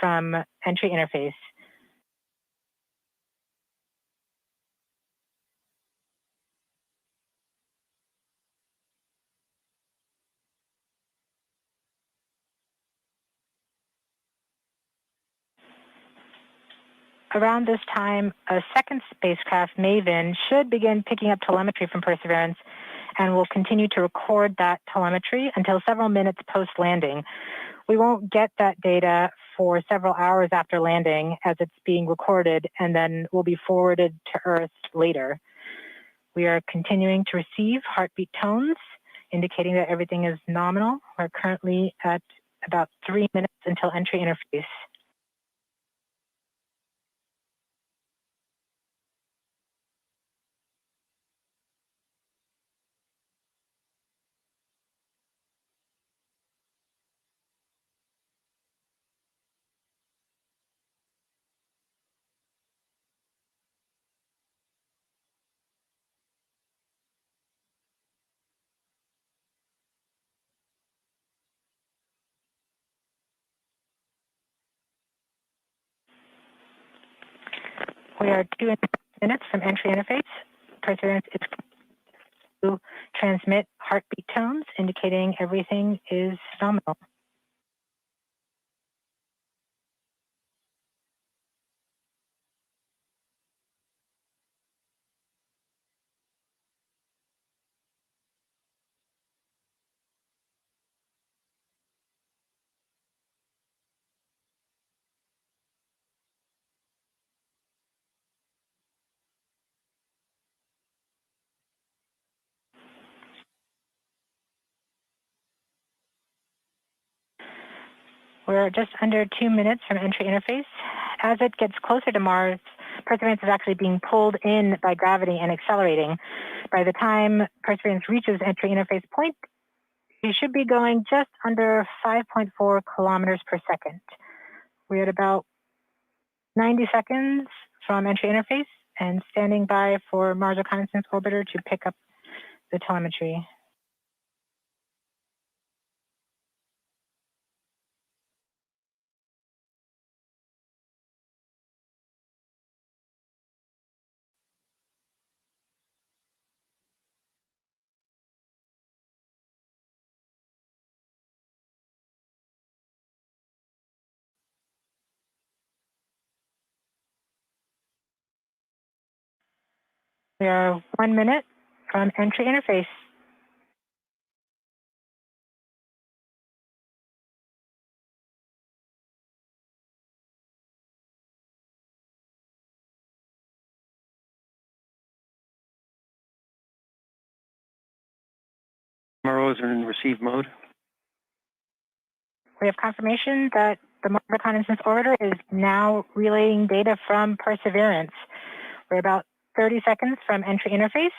from entry interface. Around this time, a second spacecraft, MAVEN, should begin picking up telemetry from Perseverance and will continue to record that telemetry until several minutes post-landing. We won't get that data for several hours after landing as it's being recorded and then will be forwarded to Earth later. We are continuing to receive heartbeat tones, indicating that everything is nominal. We're currently at about 3 minutes until entry interface. We are 2 minutes from entry interface. Perseverance is to transmit heartbeat tones, indicating everything is nominal. We're just under 2 minutes from entry interface. As it gets closer to Mars, Perseverance is actually being pulled in by gravity and accelerating. By the time Perseverance reaches entry interface point, it should be going just under 5.4 kilometers per second. We're at about 90 seconds from entry interface and standing by for Mars Reconnaissance Orbiter to pick up the telemetry. We are 1 minute from entry interface. MROs are in receive mode. We have confirmation that the Mars Reconnaissance Orbiter is now relaying data from Perseverance. We're about 30 seconds from entry interface.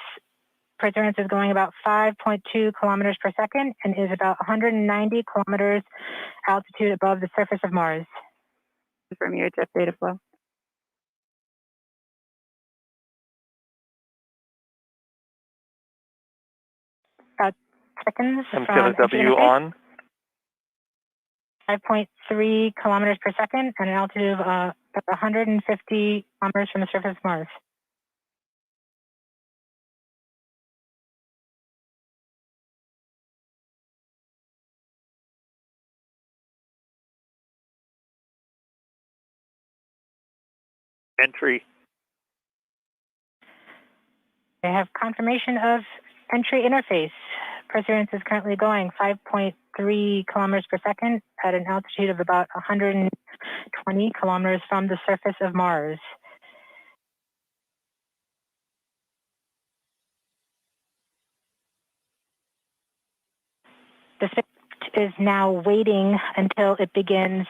Perseverance is going about 5.2 kilometers per second and is about 190 kilometers altitude above the surface of Mars. Confirm UHF data flow. About seconds from MTLW entry interface. on. 5.3 kilometers per second at an altitude of about 150 kilometers from the surface of Mars. Entry. They have confirmation of entry interface. Perseverance is currently going 5.3 kilometers per second at an altitude of about 120 kilometers from the surface of Mars. The spacecraft is now waiting until it begins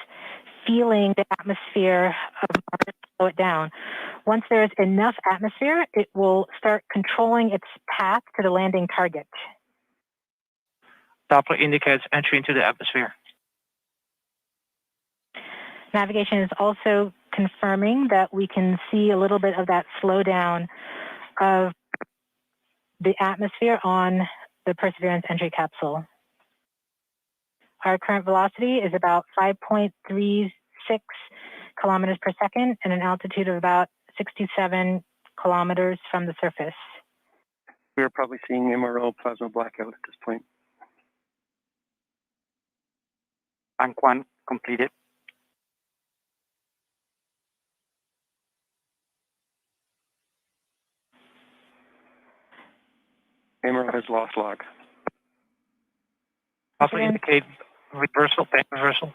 feeling the atmosphere of Mars slow it down. Once there is enough atmosphere, it will start controlling its path to the landing target. Doppler indicates entry into the atmosphere. Navigation is also confirming that we can see a little bit of that slowdown of the atmosphere on the Perseverance entry capsule. Our current velocity is about 5.36 kilometers per second and an altitude of about 67 kilometers from the surface. We are probably seeing MRO plasma blackout at this point. Bank 1 completed. MRO has lost log. Also indicate reversal, bank reversal.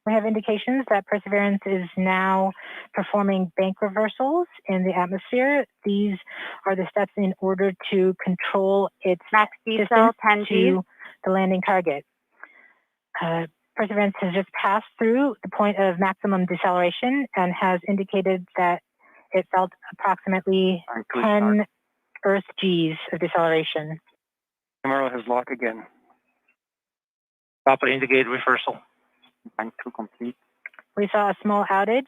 We have indications that Perseverance is now performing bank reversals in the atmosphere. These are the steps in order to control its distance to the landing target. Perseverance has just passed through the point of maximum deceleration and has indicated that it felt approximately 10 Earth Gs of deceleration. MRO has lock again. Doppler indicate reversal. Bank 2 complete. We saw a small outage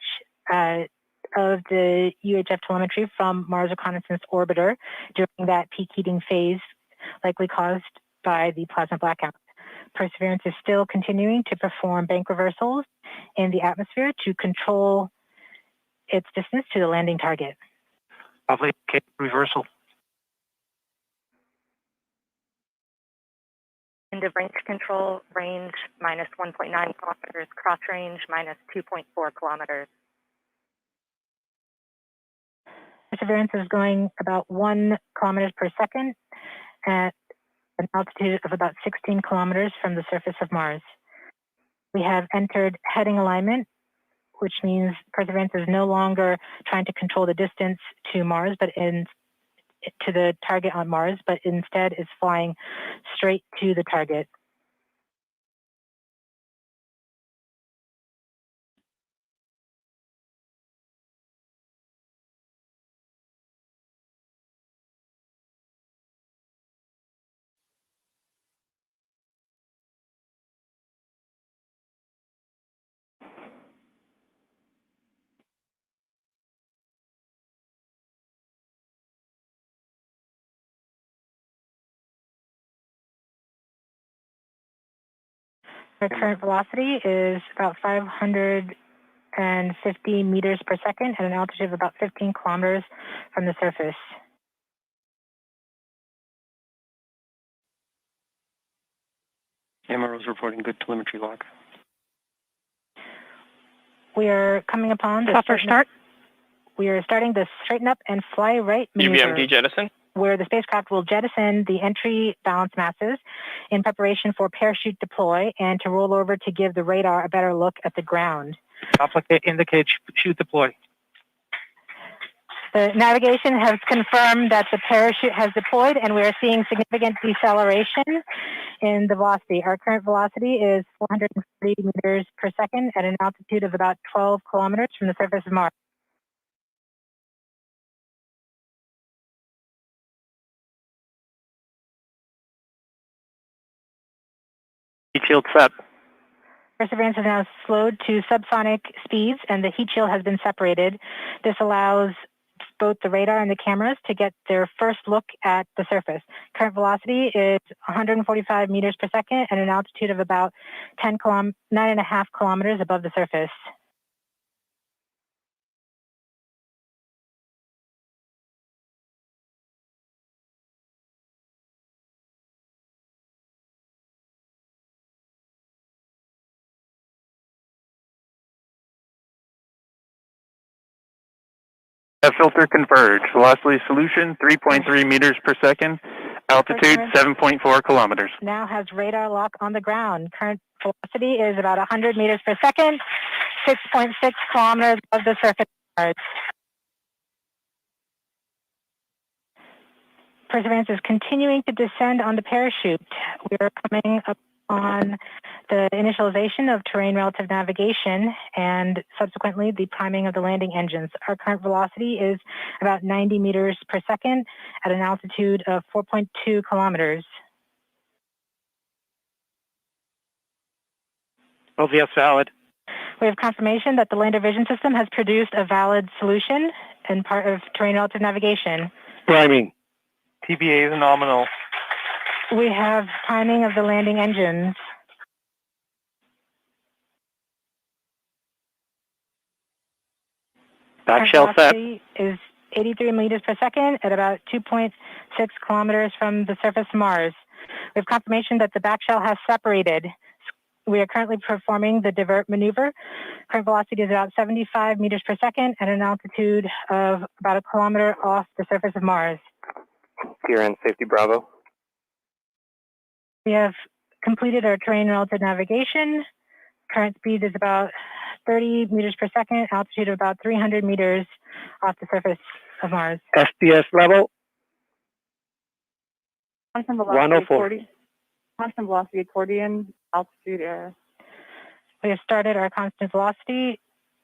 of the UHF telemetry from Mars Reconnaissance Orbiter during that peak heating phase, likely caused by the plasma blackout. Perseverance is still continuing to perform bank reversals in the atmosphere to control its distance to the landing target. Doppler indicate reversal. End of range control, range minus 1.9 kilometers, cross range minus 2.4 kilometers. Perseverance is going about 1 kilometers per second at an altitude of about 16 kilometers from the surface of Mars. We have entered heading alignment, which means Perseverance is no longer trying to control the distance to Mars, but to the target on Mars, but instead is flying straight to the target. Our current velocity is about 550 meters per second at an altitude of about 15 kilometers from the surface. MRO is reporting good telemetry log. We are coming upon the start. We are starting the straighten up and fly right maneuver, UBMD jettison. where the spacecraft will jettison the entry balance masses in preparation for parachute deploy and to roll over to give the radar a better look at the ground. Doppler indicate chute deploy. The navigation has confirmed that the parachute has deployed and we are seeing significant deceleration in the velocity. Our current velocity is 440 meters per second at an altitude of about 12 kilometers from the surface of Mars. Heat shield set. Perseverance has now slowed to subsonic speeds and the heat shield has been separated. This allows both the radar and the cameras to get their first look at the surface. Current velocity is 145 meters per second at an altitude of about 9.5 kilometers above the surface. Filter converge. Velocity solution 3.3 meters per second. Altitude 7.4 kilometers. Now has radar lock on the ground. Current velocity is about 100 meters per second, 6.6 kilometers above the surface of Mars. Perseverance is continuing to descend on the parachute. We are coming up on the initialization of terrain relative navigation and subsequently the priming of the landing engines. Our current velocity is about 90 meters per second at an altitude of 4.2 kilometers. LVS valid. We have confirmation that the lander vision system has produced a valid solution and part of terrain relative navigation. Priming. TBA is nominal. We have priming of the landing engines. Back shell set. Is 83 meters per second at about 2.6 kilometers from the surface of Mars. We have confirmation that the back shell has separated. We are currently performing the divert maneuver. Current velocity is about 75 meters per second at an altitude of about 1 kilometer off the surface of Mars. Here in safety Bravo. We have completed our terrain relative navigation. Current speed is about 30 meters per second, altitude of about 300 meters off the surface of Mars. SPS level. Constant velocity 104. Constant velocity accordion, altitude air. We have started our constant velocity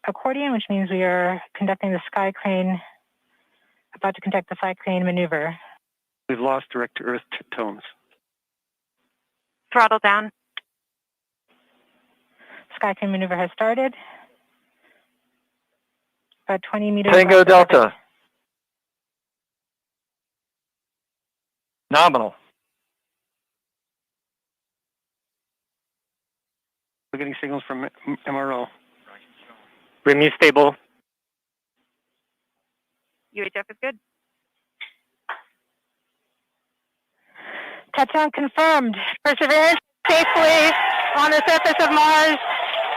accordion, which means we are conducting the sky crane, about to conduct the sky crane maneuver. We've lost direct to Earth tones. Throttle down. Sky crane maneuver has started. About 20 meters. Tango Delta. Nominal. We're getting signals from MRO. Remu stable. UHF is good. Touchdown confirmed. Perseverance safely on the surface of Mars,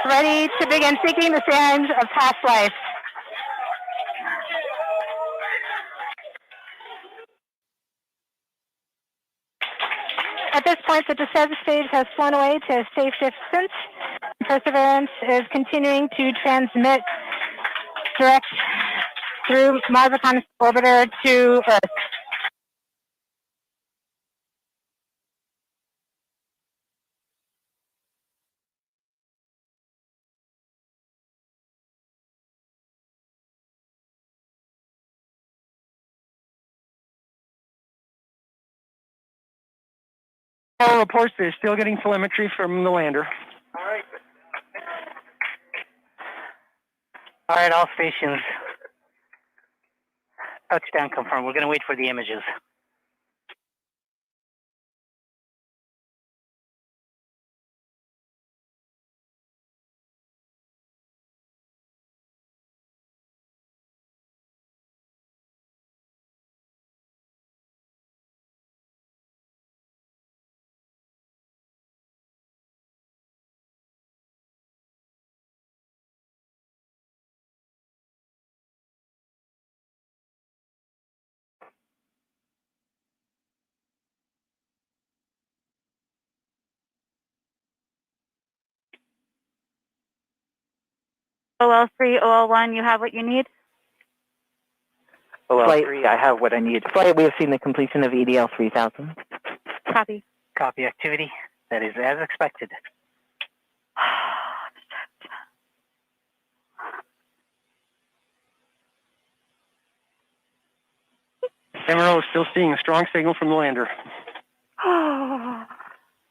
ready to begin seeking the signs of past life. At this point, the descent stage has flown away to a safe distance. Perseverance is continuing to transmit direct through Mars Reconnaissance Orbiter to Earth. All reports they're still getting telemetry from the lander. All right, all stations. Touchdown confirmed. We're going to wait for the images. OL3, OL1, you have what you need? OL3, I have what I need. Flight, we have seen the completion of EDL 3000. Copy. Copy activity. That is as expected. MRO is still seeing a strong signal from the lander.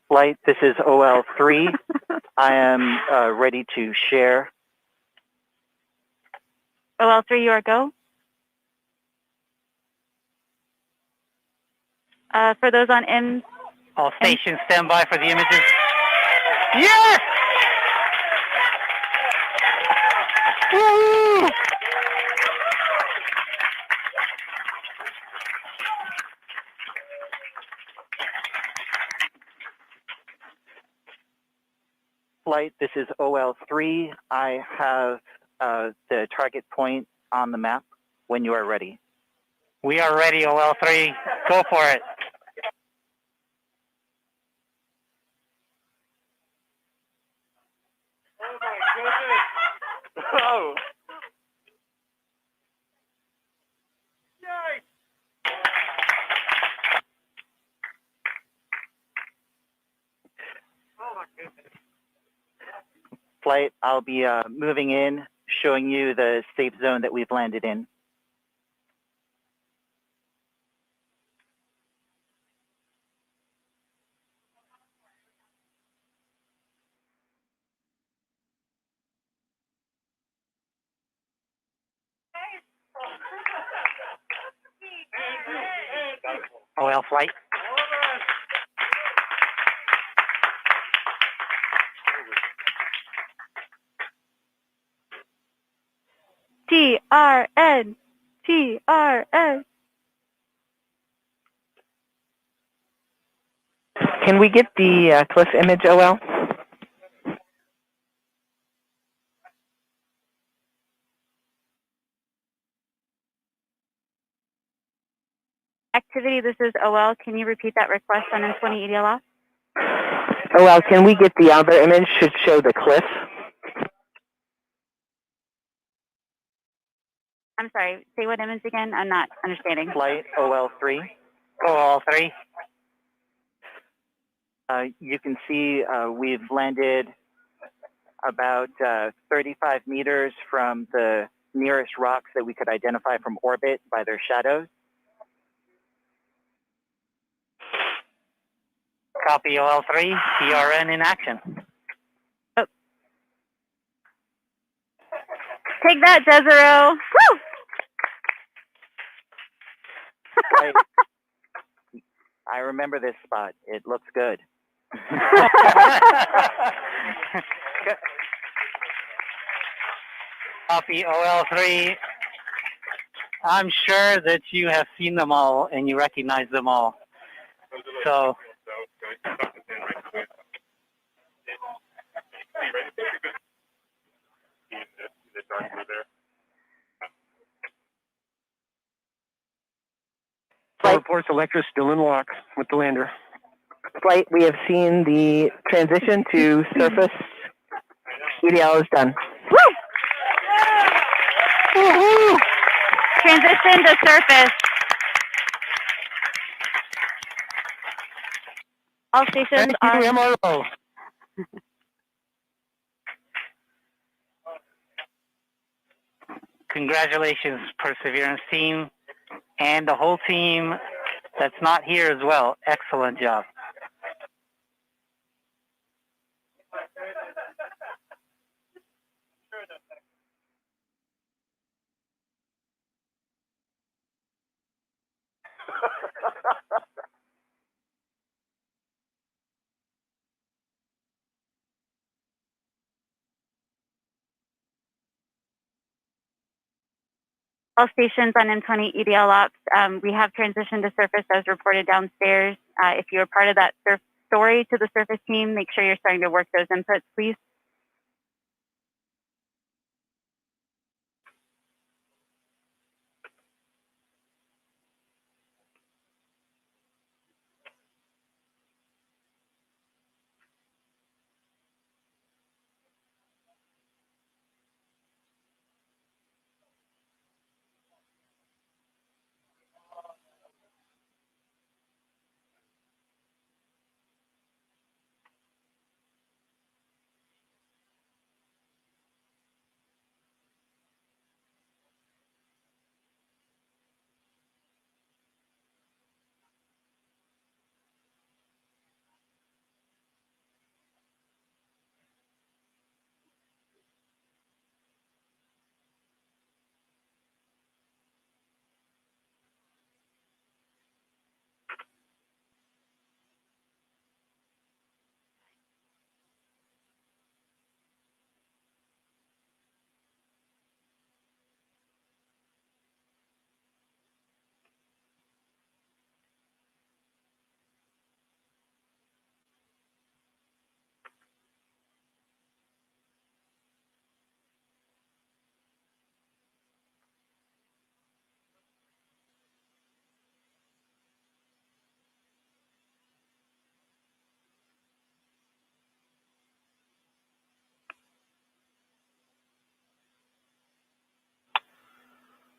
Flight, this is OL3. I am ready to share. OL3, you are go. For those on M. All stations stand by for the images. Yes! Woo! Flight, this is OL3. I have the target point on the map when you are ready. We are ready, OL3. Go for it. Oh my goodness! Oh! Yikes! Oh my goodness! Flight, I'll be moving in, showing you the safe zone that we've landed in. OL flight. TRN. TRN. Can we get the cliff image, OL? Activity, this is OL. Can you repeat that request on M20 EDLF? OL, can we get the other image? Should show the cliff. I'm sorry, say what image again? I'm not understanding. Flight OL3. OL3. You can see we've landed about 35 meters from the nearest rocks that we could identify from orbit by their shadows. Copy OL3. TRN in action. Oh. Take that, Desiree. Woo! I remember this spot. It looks good. Copy OL3. I'm sure that you have seen them all and you recognize them all. So. Reports Electra still in lock with the lander. Flight, we have seen the transition to surface. EDL is done. Woo! Woo-hoo! Transition to surface. All stations are. Thank you, MRO. Congratulations, Perseverance team, and the whole team that's not here as well. Excellent job. All stations on M20 EDL ops, we have transitioned to surface as reported downstairs. If you're part of that story to the surface team, make sure you're starting to work those inputs, please.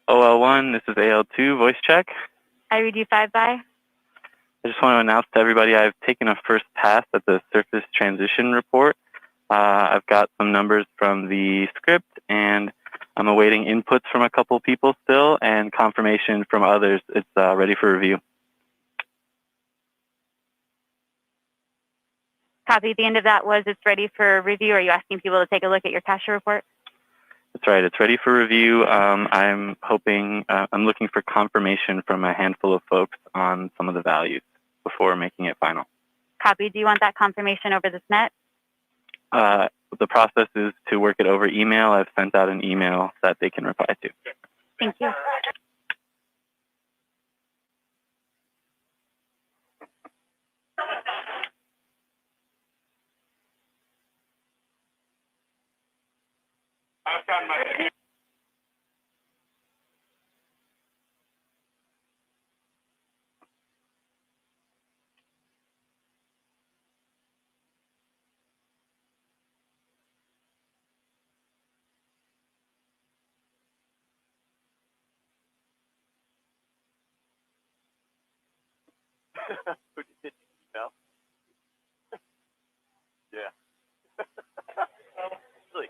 OL1, this is AL2, voice check. I read you 5 by. I just want to announce to everybody I've taken a first pass at the surface transition report. I've got some numbers from the script, and I'm awaiting inputs from a couple people still, and confirmation from others. It's ready for review. Copy. The end of that was it's ready for review. Are you asking people to take a look at your CASHA report? That's right. It's ready for review. I'm looking for confirmation from a handful of folks on some of the values before making it final. Copy. Do you want that confirmation over this net? The process is to work it over email. I've sent out an email that they can reply to. Thank you. Yeah. Really?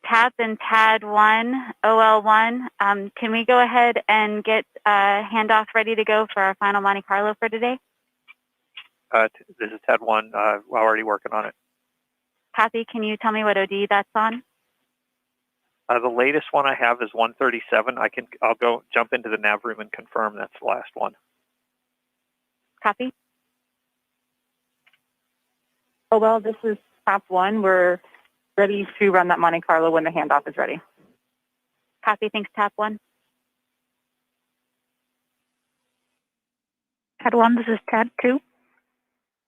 TAP and TAD1, OL1. Can we go ahead and get handoff ready to go for our final Monte Carlo for today? This is Ted 1. We're already working on it. Copy. Can you tell me what OD that's on? The latest one I have is 137. I'll go jump into the nav room and confirm that's the last one. Copy. Oh, well, this is TAP 1. We're ready to run that Monte Carlo when the handoff is ready. Copy. Thanks, TAP 1. TAD 1, this is TAD 2.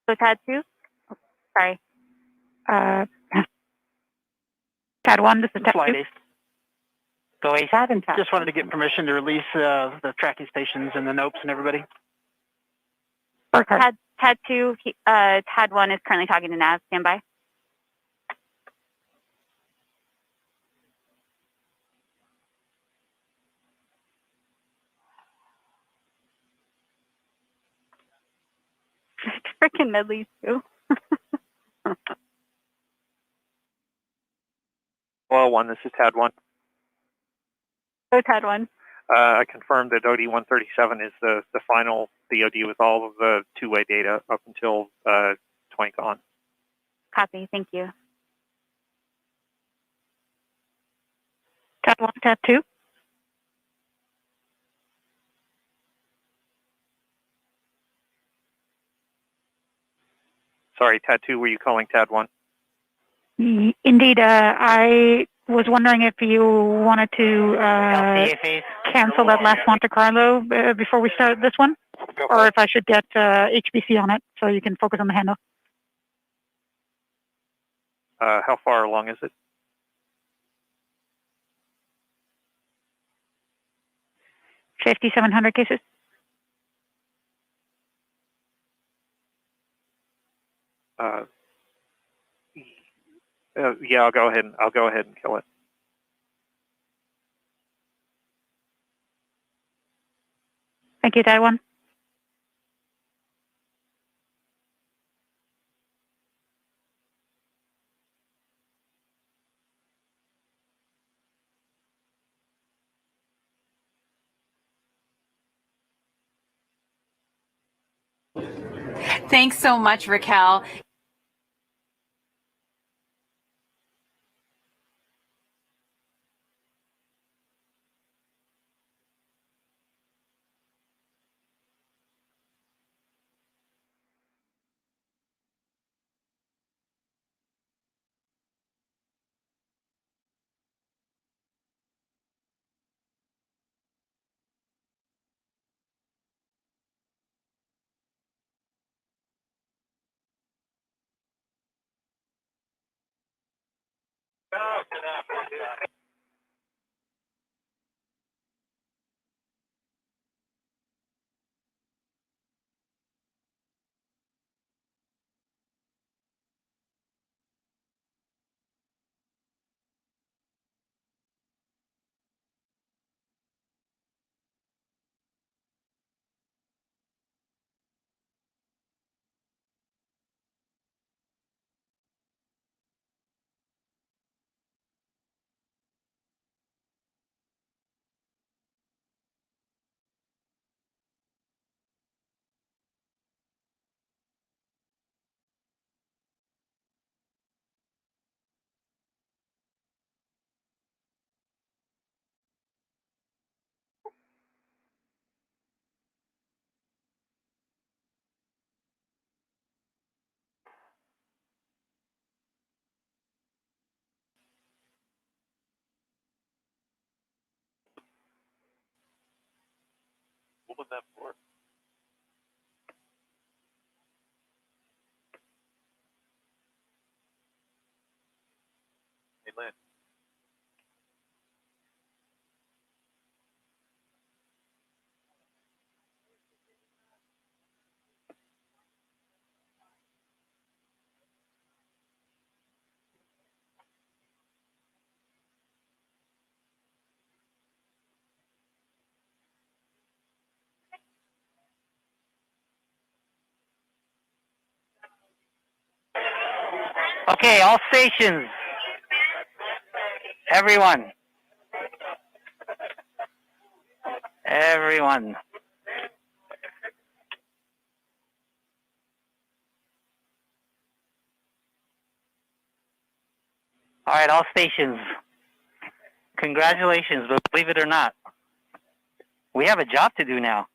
So TAD 2? Oh, sorry. TAD 1, this is TAD 2. Go Ace. Just wanted to get permission to release the tracking stations and the NOPEs and everybody. TAD 2, TAD 1 is currently talking to Nav. Stand by. Freaking medleys too. Well, 1, this is Tad 1. So TAD 1. I confirmed that OD 137 is the final DOD with all of the two-way data up until 20 on. Copy. Thank you. TAD 1, TAD 2. Sorry, Tad 2, were you calling Tad 1? Indeed, I was wondering if you wanted to cancel that last Monte Carlo before we start this one, or if I should get HBC on it so you can focus on the handoff. How far along is it? $5,700 cases. Yeah, I'll go ahead and kill it. Thank you, TAD 1. Thanks so much, Raquel. What was that for? Hey, Lynn. Okay, all stations. Everyone. Everyone. All right, all stations. Congratulations, but believe it or not, we have a job to do now.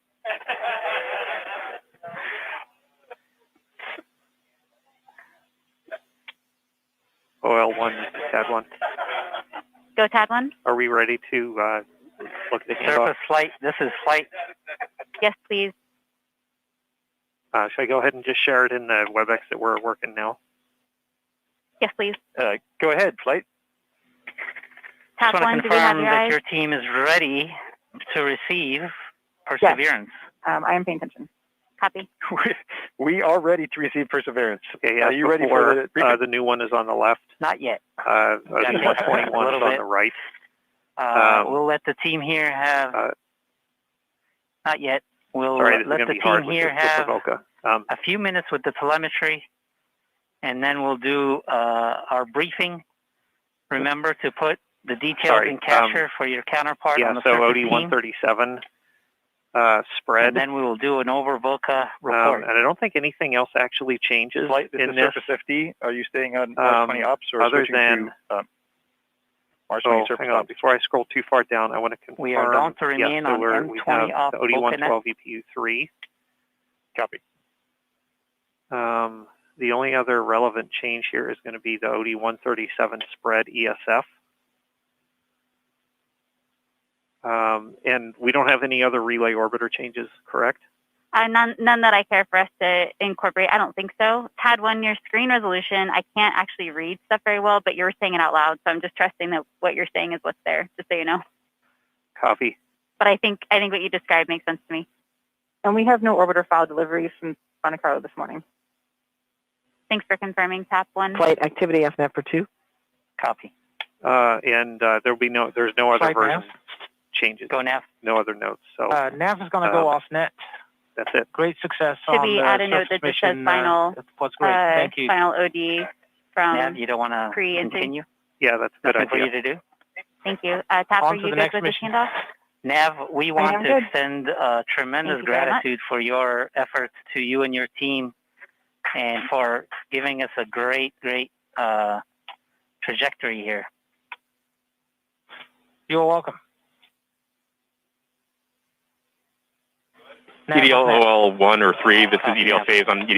OL1, TAD 1. Go TAD 1. Are we ready to look at the handoff? Surface flight, this is flight. Yes, please. Should I go ahead and just share it in the WebEx that we're working now? Yes, please. Go ahead, flight. Just TAD 1, want to do we have confirm your that eyes? your team is ready to receive Perseverance. I am paying attention. Copy. We are ready to receive Perseverance. Okay, are you ready for the briefing? The new one is on the left. Not yet. The 121 is on the right. We'll let the team here have. Not yet. We'll let the team here have a few minutes with the telemetry, and then we'll do our briefing. Remember to put the details in capture for your counterpart on the surface team. OD 137 spread. And then we will do an over VOCA report. And I don't think anything else actually changes Flight, this in is this. Surface 50. Are you staying on Mars 20 ops or other switching than, to Mars 20 surface hang on, ops? before I scroll too far down, I want to confirm. We are going to remain on M20 off OD 112 EPU 3. Copy. The only other relevant change here is going to be the OD 137 spread ESF. And we don't have any other relay orbiter changes, correct? None that I care for us to incorporate. I don't think so. TAD 1, your screen resolution, I can't actually read stuff very well, but you're saying it out loud, so I'm just trusting that what you're saying is what's there, just so you know. Copy. But I think what you described makes sense to me. And we have no orbiter file deliveries from Monte Carlo this morning. Thanks for confirming, TAP 1. Flight activity FNAP for 2. Copy. And there's no other Flight version nav. changes. Go nav. No other notes. So nav is going to go off net. That's it. Great success Should on we the add a note that surface just says mission. final, That's what's great. Thank you. final OD from Nav, you don't want to continue? Yeah, that's a good Nothing for idea. you to do? Thank you. TAP, are you good with this handoff? Nav, we want am to good. extend tremendous Thank you very much. gratitude for your efforts to you and your team and for giving us a great trajectory here. You're welcome. EDL OL 1 or 3, this is EDL phase on EDL